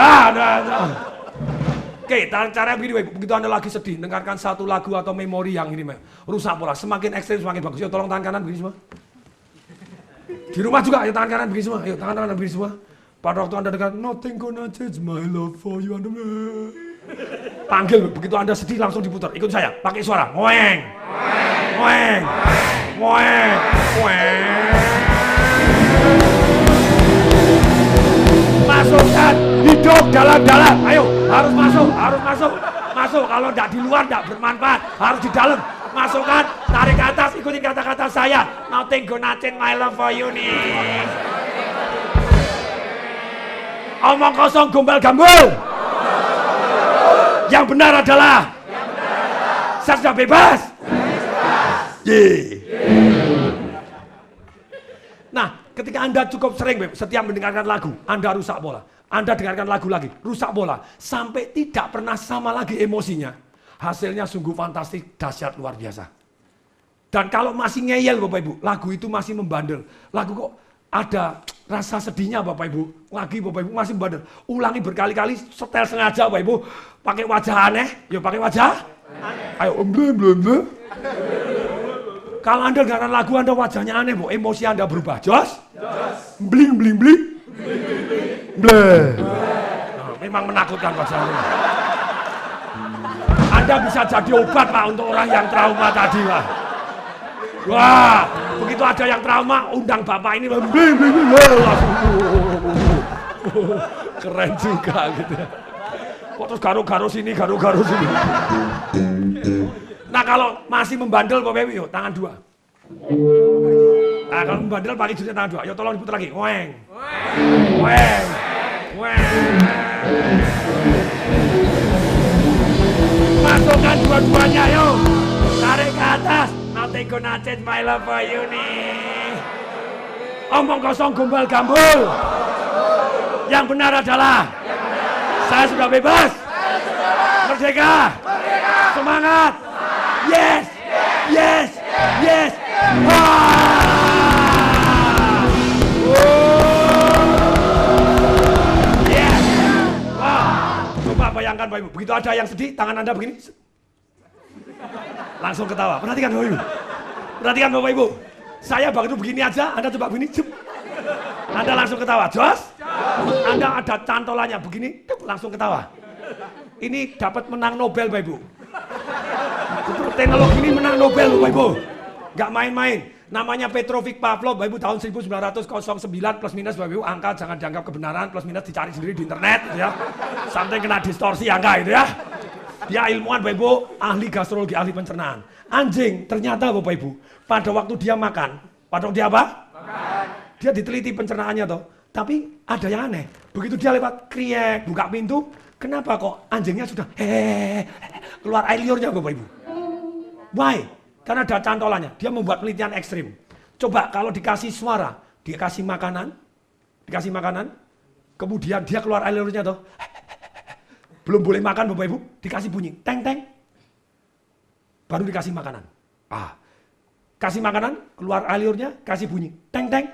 Oke, cara begini, begitu Anda lagi sedih, dengarkan satu lagu atau memori yang ini, rusak pola, semakin ekstrim semakin bagus. Yuk tolong tangan kanan begini semua. Di rumah juga, ayo tangan kanan begini semua. Ayo tangan kanan begini semua. Pada waktu Anda dengar Nothing Gonna Change My Love For You, Anda panggil, begitu Anda sedih langsung diputar. Ikut saya, pakai suara, ngoeng, ngoeng, ngoeng, ngoeng. Masukkan hidup dalam-dalam, ayo harus masuk, masuk. Kalau tidak di luar tidak bermanfaat, harus di dalam. Masukkan, tarik ke atas, ikutin kata-kata saya. Nothing gonna change my love for you nih. Omong kosong gombal gambul. Yang benar adalah saya sudah bebas. Nah, ketika Anda cukup sering setiap mendengarkan lagu, Anda rusak bola. Anda dengarkan lagu lagi, rusak bola. Sampai tidak pernah sama lagi emosinya. Hasilnya sungguh fantastis, dahsyat, luar biasa. Dan kalau masih ngeyel Bapak Ibu, lagu itu masih membandel. Lagu kok ada rasa sedihnya Bapak Ibu. Lagi Bapak Ibu masih membandel. Ulangi berkali-kali, setel sengaja Bapak Ibu. Pakai wajah aneh, yuk pakai wajah. Ayo, kalau Anda dengarkan lagu Anda wajahnya aneh, Bu, emosi Anda berubah. Jos? Bling, bling, bling. Bleh. Nah, memang menakutkan wajahnya. Anda bisa jadi obat Pak untuk orang yang trauma tadi Pak. Wah, begitu ada yang trauma, undang Bapak ini langsung keren juga gitu ya. Kok terus garu-garu sini, garu-garu sini. Nah kalau masih membandel Bapak Ibu, yuk tangan dua. Nah kalau membandel pakai jurusnya tangan dua, yuk tolong diputar lagi. Weng, weng, weng. Masukkan dua-duanya yuk. Tarik ke atas. Nothing gonna change my love for you nih. Omong kosong gombal gambul. Yang benar adalah saya sudah bebas. Merdeka. Semangat. Yes. Yes. Yes. Yes. Wah. Coba bayangkan Bapak Ibu, begitu ada yang sedih, tangan Anda begini. Langsung ketawa. Perhatikan Bapak Ibu. Perhatikan Bapak Ibu. Saya baru begini aja, Anda coba begini. Anda langsung ketawa. Jos? Anda ada cantolannya begini, langsung ketawa. Ini dapat menang Nobel Bapak Ibu. Betul, teknologi ini menang Nobel Bapak Ibu. Gak main-main. Namanya Petrovic Pavlov Bapak Ibu tahun 1909 plus minus Bapak Ibu. Angka jangan dianggap kebenaran, plus minus dicari sendiri di internet gitu ya. Sampai kena distorsi angka itu ya. Dia ilmuwan Bapak Ibu, ahli gastrologi, ahli pencernaan. Anjing ternyata Bapak Ibu, pada waktu dia makan, pada waktu dia apa? Makan. Dia diteliti pencernaannya toh. Tapi ada yang aneh, begitu dia lewat kriek, buka pintu, kenapa kok anjingnya sudah keluar air liurnya Bapak Ibu? Why? Karena ada cantolannya, dia membuat penelitian ekstrim. Coba kalau dikasih suara, dikasih makanan, kemudian dia keluar air liurnya toh. Belum boleh makan Bapak Ibu, dikasih bunyi, teng teng. Baru dikasih makanan. Kasih makanan, keluar air liurnya, kasih bunyi, teng teng.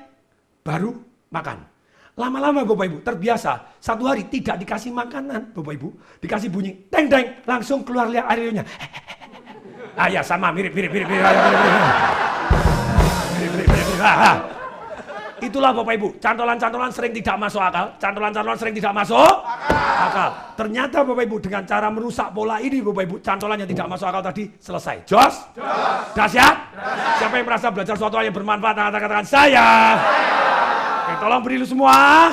Baru makan. Lama-lama Bapak Ibu terbiasa, satu hari tidak dikasih makanan Bapak Ibu, dikasih bunyi, teng teng, langsung keluar air liurnya. Ya sama, mirip. Itulah Bapak Ibu, cantolan-cantolan sering tidak masuk akal. Ternyata Bapak Ibu dengan cara merusak pola ini Bapak Ibu, cantolannya tidak masuk akal tadi selesai. Jos? Dahsyat? Siapa yang merasa belajar sesuatu yang bermanfaat, katakan saya. Oke, tolong beri lu semua.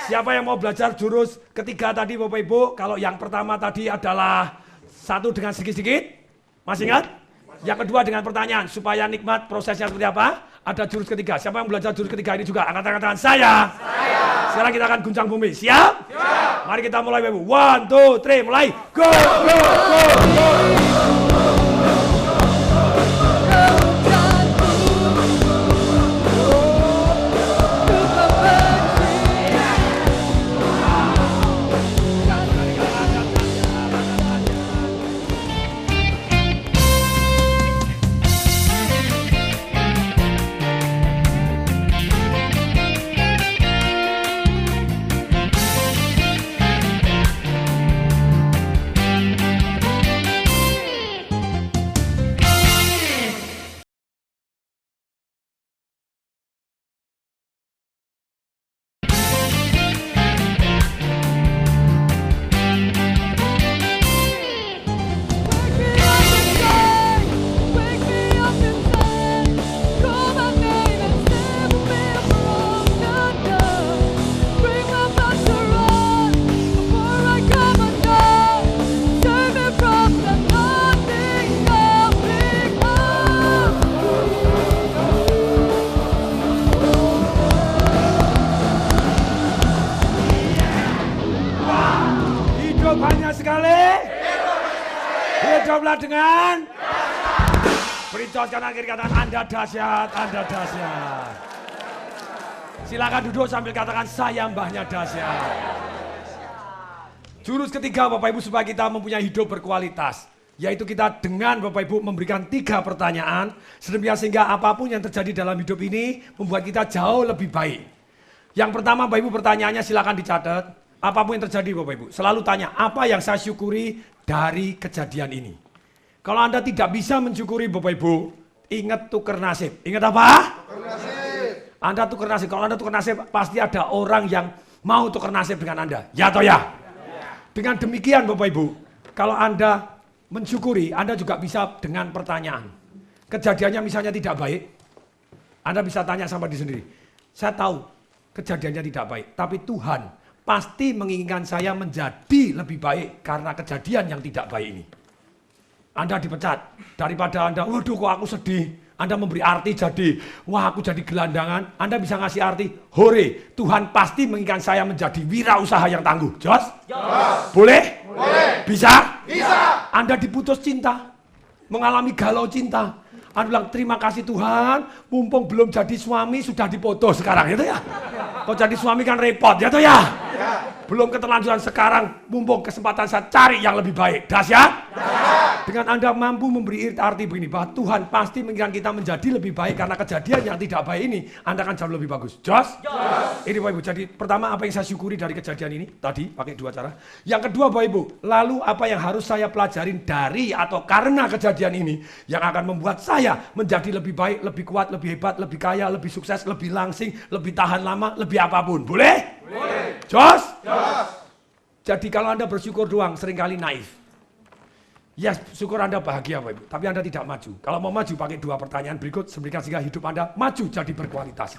Siapa yang mau belajar jurus ketiga tadi Bapak Ibu? Kalau yang pertama tadi adalah satu dengan sedikit-sedikit, masih ingat? Yang kedua dengan pertanyaan, supaya nikmat prosesnya seperti apa? Ada jurus ketiga. Siapa yang belajar jurus ketiga ini juga? Angkat tangan saya. Sekarang kita akan guncang bumi. Siap? Mari kita mulai Bapak Ibu. 1, 2, 3, mulai. Go, go, go, go. kita dengan beri tos kanan kiri katakan Anda dahsyat, Anda dahsyat. Silakan duduk sambil katakan saya mbahnya dahsyat. Jurus ketiga Bapak Ibu supaya kita mempunyai hidup berkualitas, yaitu kita dengan Bapak Ibu memberikan 3 pertanyaan sedemikian sehingga apapun yang terjadi dalam hidup ini membuat kita jauh lebih baik. Yang pertama Bapak Ibu pertanyaannya silakan dicatat. Apapun yang terjadi Bapak Ibu selalu tanya apa yang saya syukuri dari kejadian ini. Kalau Anda tidak bisa mensyukuri Bapak Ibu, ingat tuker nasib. Ingat apa? Tuker nasib. Anda tuker nasib. Kalau Anda tuker nasib pasti ada orang yang mau tuker nasib dengan Anda. Ya atau ya? Dengan demikian Bapak Ibu, kalau Anda mensyukuri, Anda juga bisa dengan pertanyaan. Kejadiannya misalnya tidak baik, Anda bisa tanya sama diri sendiri. Saya tahu kejadiannya tidak baik, tapi Tuhan pasti menginginkan saya menjadi lebih baik karena kejadian yang tidak baik ini. Anda dipecat, daripada Anda, waduh kok aku sedih, Anda memberi arti jadi, wah aku jadi gelandangan, Anda bisa ngasih arti, hore, Tuhan pasti menginginkan saya menjadi wirausaha yang tangguh. Jos? Boleh? Boleh. Bisa? Bisa. Anda diputus cinta, mengalami galau cinta, Anda bilang terima kasih Tuhan, mumpung belum jadi suami sudah dipoto sekarang, gitu ya? Kok jadi suami kan repot, gitu ya? Belum keterlanjuran sekarang, mumpung kesempatan saya cari yang lebih baik. Dahsyat? Dengan Anda mampu memberi arti begini, bahwa Tuhan pasti menginginkan kita menjadi lebih baik karena kejadian yang tidak baik ini, Anda akan jauh lebih bagus. Jos? Ini Bapak Ibu, jadi pertama apa yang saya syukuri dari kejadian ini, tadi pakai 2 cara. Yang kedua Bapak Ibu, lalu apa yang harus saya pelajarin dari atau karena kejadian ini, yang akan membuat saya menjadi lebih baik, lebih kuat, lebih hebat, lebih kaya, lebih sukses, lebih langsing, lebih tahan lama, lebih apapun. Boleh? Boleh. Jos? Jos. Jadi kalau Anda bersyukur doang, seringkali naif. Ya, syukur Anda bahagia Bapak Ibu, tapi Anda tidak maju. Kalau mau maju pakai 2 pertanyaan berikut, sehingga hidup Anda maju jadi berkualitas.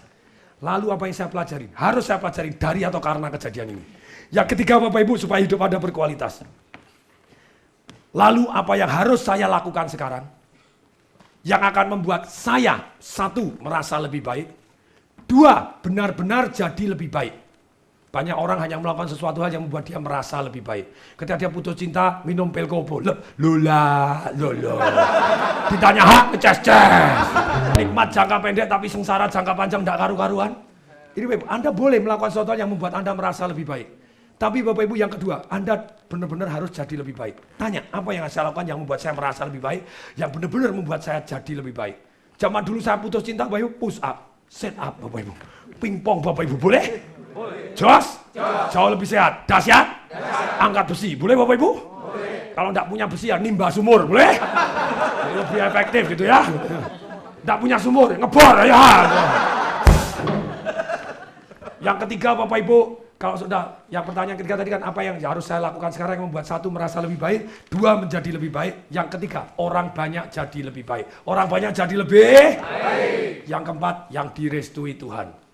Lalu apa yang saya pelajari? Harus saya pelajari dari atau karena kejadian ini. Yang ketiga Bapak Ibu, supaya hidup Anda berkualitas. Lalu apa yang harus saya lakukan sekarang? Yang akan membuat saya, 1, merasa lebih baik. 2, benar-benar jadi lebih baik. Banyak orang hanya melakukan sesuatu hal yang membuat dia merasa lebih baik. Ketika dia putus cinta, minum pil kopo. Lola. Ditanya hak, ngeces-ces. Nikmat jangka pendek tapi sengsara jangka panjang tidak karu-karuan. Ini Bapak Ibu, Anda boleh melakukan sesuatu yang membuat Anda merasa lebih baik. Tapi Bapak Ibu yang kedua, Anda benar-benar harus jadi lebih baik. Tanya, apa yang saya lakukan yang membuat saya merasa lebih baik, yang benar-benar membuat saya jadi lebih baik. Zaman dulu saya putus cinta, Bapak Ibu, push up, set up Bapak Ibu. Pingpong Bapak Ibu, boleh? Jos? Jauh lebih sehat. Dahsyat? Angkat besi. Boleh Bapak Ibu? Boleh. Kalau enggak punya besi ya nimba sumur. Boleh? Lebih efektif gitu ya. Enggak punya sumur, ngebor ya. Yang ketiga Bapak Ibu, kalau sudah, yang pertanyaan ketiga tadi kan apa yang harus saya lakukan sekarang yang membuat 1 merasa lebih baik, 2 menjadi lebih baik, yang ketiga orang banyak jadi lebih baik. Orang banyak jadi lebih baik. Yang keempat, yang direstui Tuhan.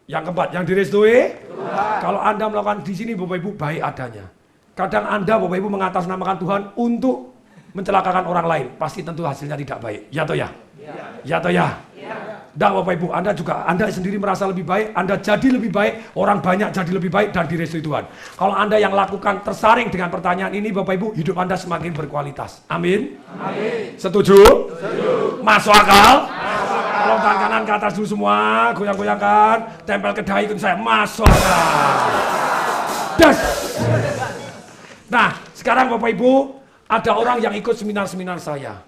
Yang keempat, yang direstui Tuhan. Kalau Anda melakukan di sini Bapak Ibu baik adanya. Kadang Anda Bapak Ibu mengatasnamakan Tuhan untuk mencelakakan orang lain, pasti tentu hasilnya tidak baik. Ya atau ya? Ya atau ya? Nah Bapak Ibu, Anda sendiri merasa lebih baik, Anda jadi lebih baik, orang banyak jadi lebih baik dan direstui Tuhan. Kalau Anda yang lakukan tersaring dengan pertanyaan ini Bapak Ibu, hidup Anda semakin berkualitas. Amin. Amin. Setuju? Setuju. Masuk akal? Kalau tangan kanan ke atas dulu semua, goyang-goyangkan, tempel ke dahi ikut saya, masuk akal. Das. Nah, sekarang Bapak Ibu, ada orang yang ikut seminar-seminar saya.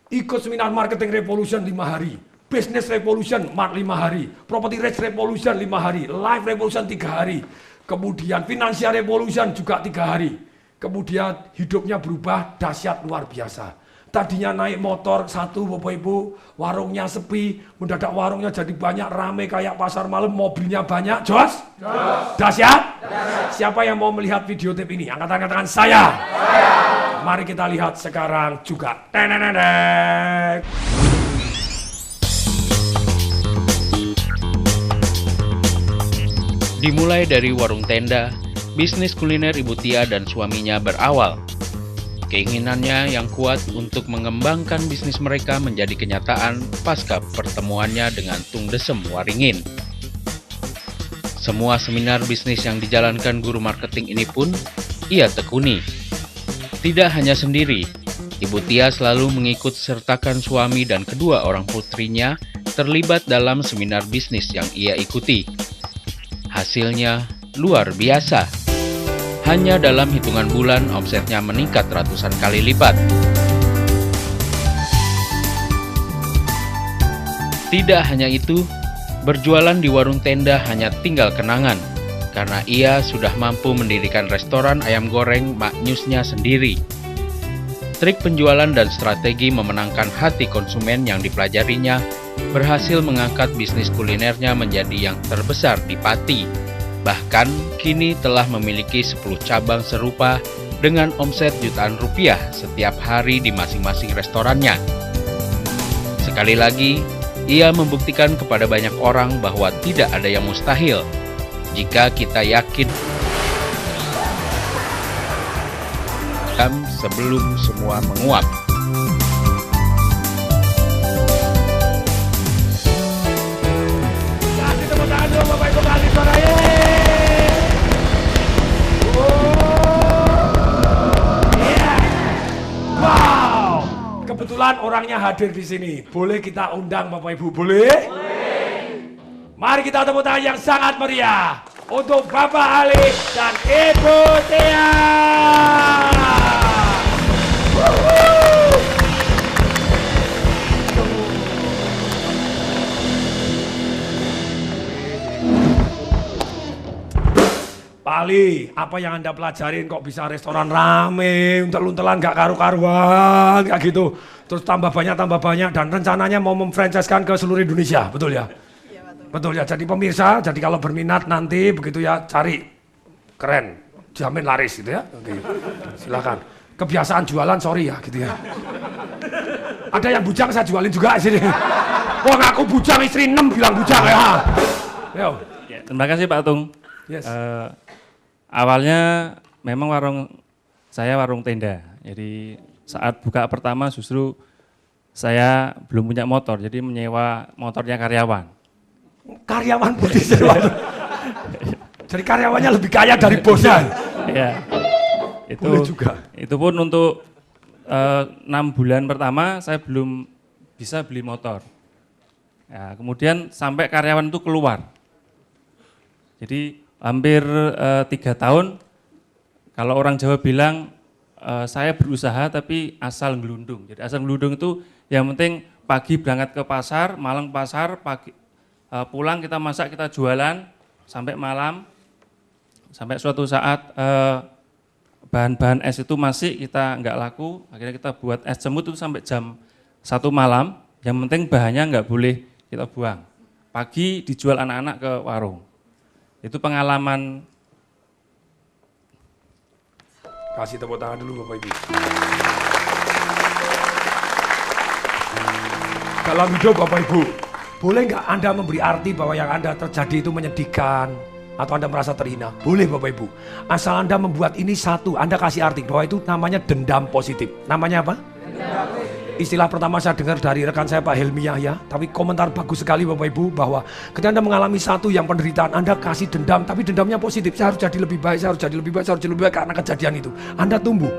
Ikut seminar Marketing Revolution 5 hari. Business Revolution 5 hari. Property Rich Revolution 5 hari. Life Revolution 3 hari. Kemudian Financial Revolution juga 3 hari. Kemudian hidupnya berubah dahsyat luar biasa. Tadinya naik motor 1 Bapak Ibu, warungnya sepi, mendadak warungnya jadi banyak, rame kayak pasar malam, mobilnya banyak. Jos? Dahsyat? Siapa yang mau melihat video tape ini? Angkat tangan saya. Mari kita lihat sekarang juga. Tenenenek. Dimulai dari warung tenda, bisnis kuliner Ibu Tia dan suaminya berawal. Keinginannya yang kuat untuk mengembangkan bisnis mereka menjadi kenyataan pasca pertemuannya dengan Tung Desem Waringin. Semua seminar bisnis yang dijalankan guru marketing ini pun ia tekuni. Tidak hanya sendiri, Ibu Tia selalu mengikut sertakan suami dan kedua orang putrinya terlibat dalam seminar bisnis yang ia ikuti. Hasilnya luar biasa. Hanya dalam hitungan bulan omsetnya meningkat ratusan kali lipat. Tidak hanya itu, berjualan di warung tenda hanya tinggal kenangan karena ia sudah mampu mendirikan restoran ayam goreng maknyusnya sendiri. Trik penjualan dan strategi memenangkan hati konsumen yang dipelajarinya berhasil mengangkat bisnis kulinernya menjadi yang terbesar di Pati. Bahkan kini telah memiliki 10 cabang serupa dengan omset jutaan rupiah setiap hari di masing-masing restorannya. Sekali lagi, ia membuktikan kepada banyak orang bahwa tidak ada yang mustahil jika kita yakin sebelum semua menguap. Kasih tepuk tangan dulu Bapak Ibu kali suara Wow. Kebetulan orangnya hadir di sini. Boleh kita undang Bapak Ibu? Boleh? Mari kita tepuk tangan yang sangat meriah untuk Bapak Ali dan Ibu Tia. Pak Ali, apa yang Anda pelajarin kok bisa restoran rame, untel-untelan gak karu-karuan, kayak gitu. Terus tambah banyak dan rencananya mau memfranchise-kan ke seluruh Indonesia, betul ya? Betul ya, jadi pemirsa, jadi kalau berminat nanti begitu ya cari, keren, jamin laris gitu ya. Oke, silakan. Kebiasaan jualan sorry ya gitu ya. Ada yang bujang saya jualin juga di sini. Wah ngaku bujang istri 6 bilang bujang ya. Yo. Ya, terima kasih Pak Tung. Yes. Awalnya memang saya warung tenda. Jadi saat buka pertama justru saya belum punya motor, jadi menyewa motornya karyawan. Karyawan putih jadi karyawannya lebih kaya dari bosnya. Ya, itu boleh juga. Itu pun untuk 6 bulan pertama saya belum bisa beli motor. Ya, kemudian sampai karyawan itu keluar. Jadi hampir 3 tahun, kalau orang Jawa bilang saya berusaha tapi asal ngelundung. Jadi asal ngelundung itu yang penting pagi berangkat ke pasar, malam ke pasar, pulang kita masak, kita jualan sampai malam, sampai suatu saat bahan-bahan es itu masih kita nggak laku, akhirnya kita buat es cemut itu sampai jam 1 malam, yang penting bahannya nggak boleh kita buang. Pagi dijual anak-anak ke warung. Itu pengalaman. Kasih tepuk tangan dulu Bapak Ibu. Dalam hidup Bapak Ibu, boleh nggak Anda memberi arti bahwa yang Anda terjadi itu menyedihkan atau Anda merasa terhina? Boleh Bapak Ibu. Asal Anda membuat ini satu, Anda kasih arti bahwa itu namanya dendam positif. Namanya apa? Dendam positif. Istilah pertama saya dengar dari rekan saya Pak Helmi Yahya, tapi komentar bagus sekali Bapak Ibu bahwa ketika Anda mengalami satu yang penderitaan, Anda kasih dendam, tapi dendamnya positif. Saya harus jadi lebih baik, saya harus jadi lebih baik, saya harus jadi lebih baik karena kejadian itu. Anda tumbuh.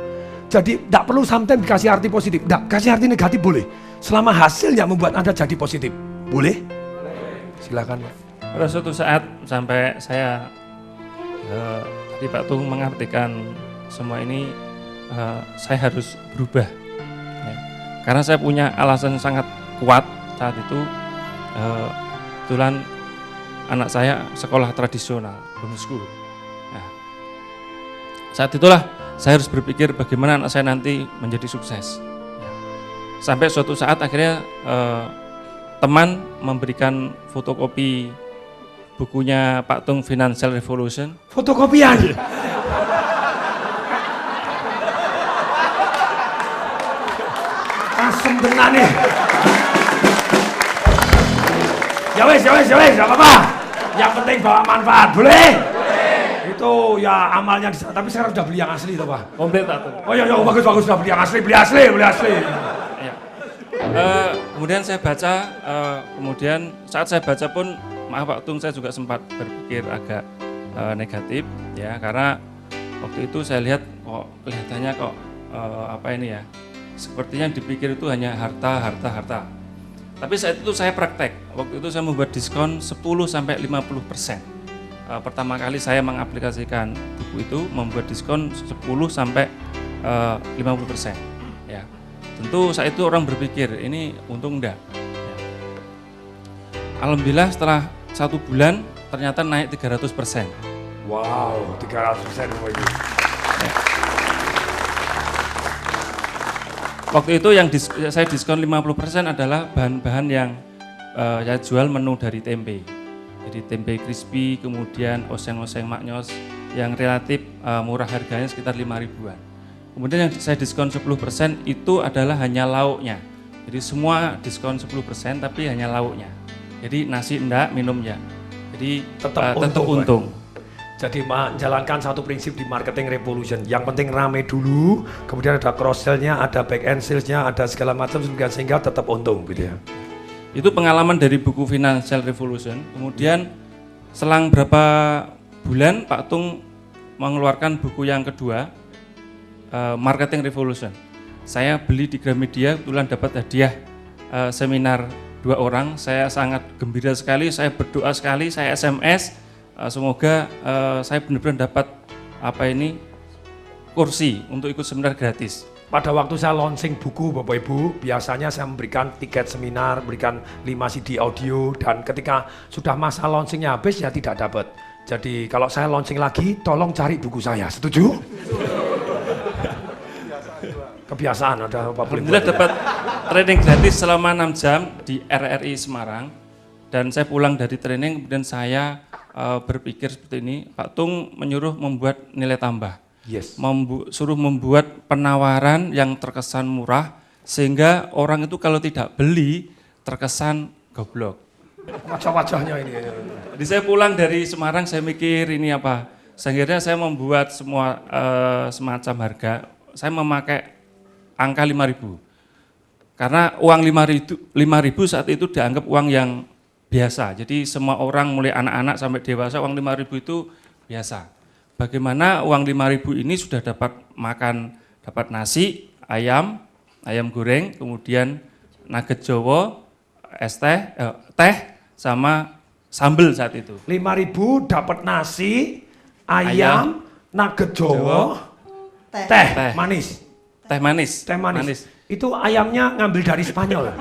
Jadi tidak perlu sometimes dikasih arti positif, tidak, kasih arti negatif boleh. Selama hasilnya membuat Anda jadi positif. Boleh? Silakan Pak. Pada suatu saat sampai saya tadi Pak Tung mengartikan semua ini, saya harus berubah. Ya. Karena saya punya alasan sangat kuat saat itu, kebetulan anak saya sekolah tradisional, homeschool. Nah, saat itulah saya harus berpikir bagaimana anak saya nanti menjadi sukses. Ya. Sampai suatu saat akhirnya teman memberikan fotokopi bukunya Pak Tung Financial Revolution. Fotokopian. Asem tenan nih. Ya wes, enggak apa-apa. Yang penting bawa manfaat, boleh? Itu ya amalnya di sana, tapi sekarang sudah beli yang asli toh, Pak? Komplit Pak Tung. Oh iya, bagus sudah beli yang asli, beli asli. Ya. Kemudian saya baca, kemudian saat saya baca pun, maaf Pak Tung, saya juga sempat berpikir agak negatif, ya, karena waktu itu saya lihat kok kelihatannya kok apa ini ya, sepertinya yang dipikir itu hanya harta, harta, harta. Tapi saat itu saya praktek, waktu itu saya membuat diskon 10-50%. Pertama kali saya mengaplikasikan buku itu membuat diskon 10-50%. Ya. Tentu saat itu orang berpikir ini untung enggak. Ya. Alhamdulillah setelah 1 bulan ternyata naik 300%. Wow, 300% Bapak Ibu. Ya. Waktu itu yang saya diskon 50% adalah bahan-bahan yang saya jual menu dari tempe. Jadi tempe crispy, kemudian oseng-oseng maknyos yang relatif murah harganya sekitar 5 ribuan. Kemudian yang saya diskon 10% itu adalah hanya lauknya. Jadi semua diskon 10% tapi hanya lauknya. Jadi nasi enggak, minumnya. Jadi tetap untung. Jadi menjalankan satu prinsip di marketing revolution. Yang penting rame dulu, kemudian ada cross sell-nya, ada back end sales-nya, ada segala macam sehingga tetap untung gitu ya. Itu pengalaman dari buku Financial Revolution. Kemudian selang berapa bulan Pak Tung mengeluarkan buku yang kedua, Marketing Revolution. Saya beli di Gramedia, kebetulan dapat hadiah seminar 2 orang. Saya sangat gembira sekali, saya berdoa sekali, saya SMS. Semoga saya benar-benar dapat kursi untuk ikut seminar gratis. Pada waktu saya launching buku Bapak Ibu, biasanya saya memberikan tiket seminar, berikan 5 CD audio, dan ketika sudah masa launchingnya habis ya tidak dapat. Jadi kalau saya launching lagi, tolong cari buku saya, setuju? Kebiasaan ada apa boleh. Alhamdulillah dapat training gratis selama 6 jam di RRI Semarang, dan saya pulang dari training kemudian saya berpikir seperti ini, Pak Tung menyuruh membuat nilai tambah. Yes. Suruh membuat penawaran yang terkesan murah sehingga orang itu kalau tidak beli terkesan goblok. Wajah-wajahnya ini. Jadi saya pulang dari Semarang saya mikir ini apa. Akhirnya saya membuat semua semacam harga. Saya memakai angka 5.000. Karena uang 5.000 saat itu dianggap uang yang biasa. Jadi semua orang mulai anak-anak sampai dewasa uang 5.000 itu biasa. Bagaimana uang 5.000 ini sudah dapat makan, dapat nasi, ayam goreng, kemudian nugget Jawa, teh sama sambal saat itu. 5.000 dapat nasi, ayam, nugget Jawa, teh manis. Teh manis. Itu ayamnya ngambil dari Spanyol.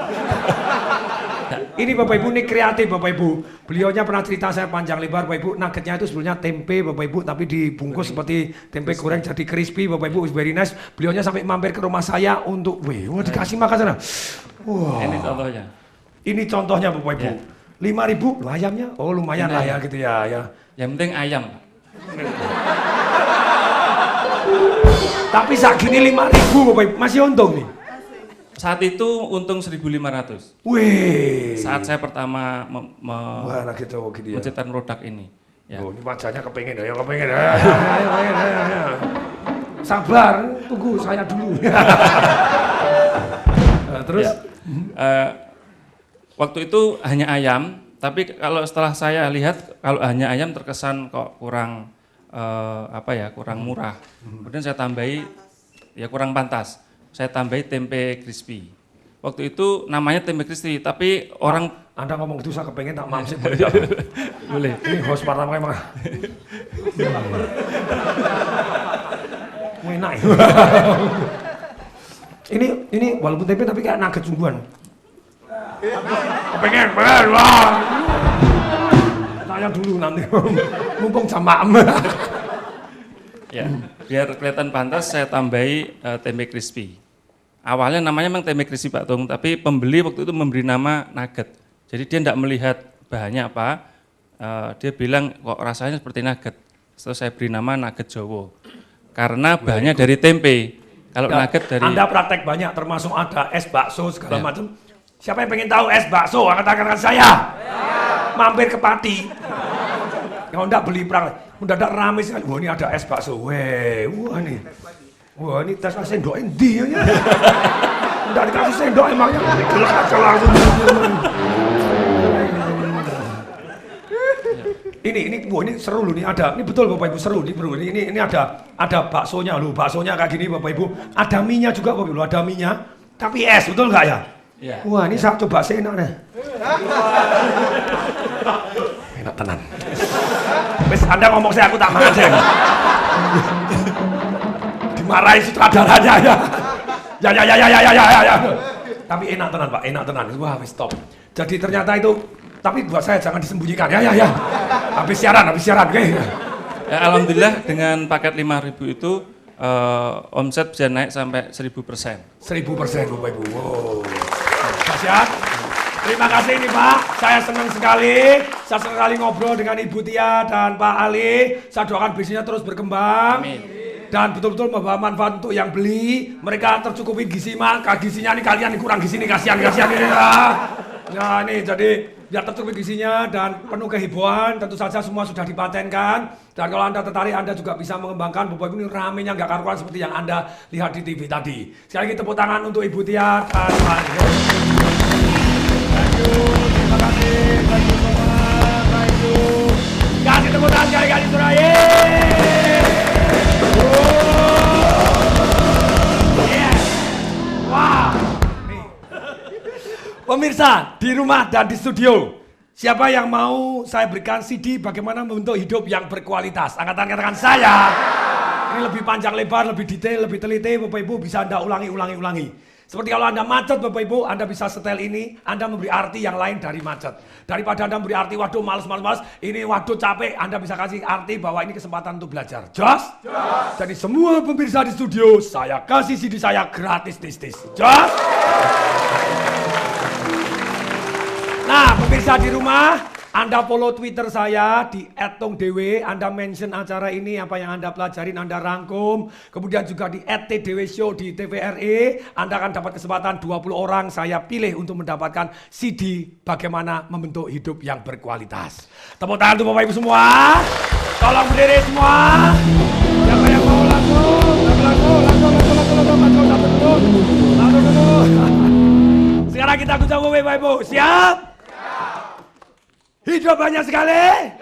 Ini Bapak Ibu, ini kreatif Bapak Ibu. Beliaunya pernah cerita saya panjang lebar Bapak Ibu, nuggetnya itu sebenarnya tempe Bapak Ibu, tapi dibungkus seperti tempe goreng jadi crispy Bapak Ibu, very nice. Beliaunya sampai mampir ke rumah saya untuk, dikasih makan sana. Wah. Ini contohnya. Ini contohnya Bapak Ibu. Ya. 5.000 loh ayamnya, lumayan lah ya gitu ya. Yang penting ayam. Tapi saat gini 5.000 Bapak Ibu, masih untung nih. Saat itu untung 1.500. Wih. Saat saya pertama menciptakan produk ini. Ya. Oh, ini wajahnya kepengen ya. Sabar, tunggu saya dulu. Terus? Ya. Waktu itu hanya ayam, tapi kalau setelah saya lihat kalau hanya ayam terkesan kok kurang kurang murah. Kemudian saya tambahi ya kurang pantas. Saya tambahi tempe crispy. Waktu itu namanya tempe crispy, tapi orang... Anda ngomong itu saya kepengen tak mamsik boleh. Boleh. Ini host pertama emang. Enak. Ini walaupun tempe tapi kayak nugget sungguhan. Kepengen, wah. Saya dulu nanti, mumpung jam malam. Ya, biar kelihatan pantas saya tambahi tempe crispy. Awalnya namanya memang tempe crispy Pak Tung, tapi pembeli waktu itu memberi nama nugget. Jadi dia tidak melihat bahannya apa, dia bilang kok rasanya seperti nugget. Setelah saya beri nama nugget Jawa, karena bahannya dari tempe. Kalau nugget dari... Anda praktek banyak, termasuk ada es bakso segala macam. Siapa yang pengen tahu es bakso? Angkat-angkat saya. Mampir ke Pati. Kalau enggak beli praktek, mendadak rame sekali. Wah ini ada es bakso. Wah ini tes sendok endi ya. Udah dikasih sendok emangnya. Gelak aja langsung. ini seru loh, ini betul Bapak Ibu seru nih bro, ini ada baksonya loh, baksonya kayak gini Bapak Ibu, ada mie-nya juga Bapak Ibu, ada mie-nya, tapi es betul nggak ya? Iya. Wah ini saya coba enak nih. Enak tenan. Wes Anda ngomong saya aku tak makan saya. Dimarahi sutradaranya ya. Ya. Tapi enak tenan Pak, enak tenan. Wah wes stop. Jadi ternyata itu, tapi buat saya jangan disembunyikan ya. Habis siaran, oke. Ya, alhamdulillah dengan paket 5.000 itu omset bisa naik sampai 1.000%. 1.000% Bapak Ibu. Wow. Dahsyat. Terima kasih ini Pak, saya senang sekali ngobrol dengan Ibu Tia dan Pak Ali. Saya doakan bisnisnya terus berkembang. Amin. Dan betul-betul membawa manfaat untuk yang beli. Mereka tercukupi gizinya nih kalian kurang gizi nih, kasihan ini lah. Nah ini jadi biar tercukupi gizinya dan penuh kehebohan, tentu saja semua sudah dipatenkan. Dan kalau Anda tertarik, Anda juga bisa mengembangkan. Bapak Ibu ini ramenya nggak karuan seperti yang Anda lihat di TV tadi. Sekali lagi tepuk tangan untuk Ibu Tia dan Pak Ali. Terima kasih, thank you so much, thank you. Kasih tepuk tangan sekali-kali Suraya. Wah, nih. Pemirsa di rumah dan di studio, siapa yang mau saya berikan CD bagaimana membentuk hidup yang berkualitas? Angkat tangan saya. Ini lebih panjang lebar, lebih detail, lebih teliti, Bapak Ibu bisa Anda ulangi. Seperti kalau Anda macet Bapak Ibu, Anda bisa setel ini, Anda memberi arti yang lain dari macet. Daripada Anda memberi arti, waduh males, ini waduh capek, Anda bisa kasih arti bahwa ini kesempatan untuk belajar. Jos? Jadi semua pemirsa di studio, saya kasih CD saya gratis, tis. Jos? Nah, pemirsa di rumah, Anda follow Twitter saya di @tongdewe, Anda mention acara ini, apa yang Anda pelajarin, Anda rangkum. Kemudian juga di @tdwshow di TVRI, Anda akan dapat kesempatan 20 orang saya pilih untuk mendapatkan CD bagaimana membentuk hidup yang berkualitas. Tepuk tangan untuk Bapak Ibu semua. Tolong berdiri semua. Siapa yang mau langsung dulu. Sekarang kita ucapkan Bapak Ibu, siap? Hidup banyak sekali.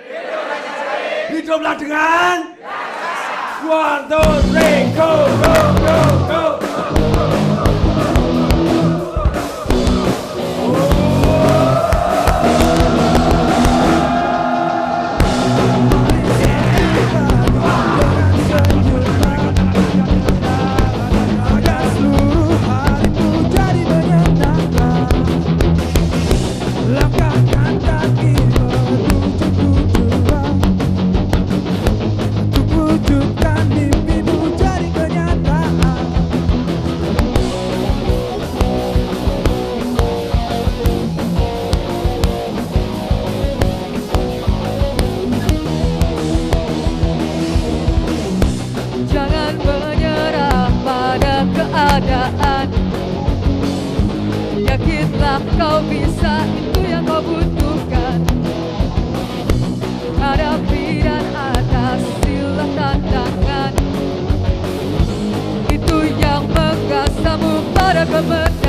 Hiduplah dengan 1, 2, 3, go. Jangan menyerah pada keadaan. Yakinlah kau bisa, itu yang kau butuhkan. Hadapi dan atasilah tantangan. Itu yang menggasamu pada kemenangan.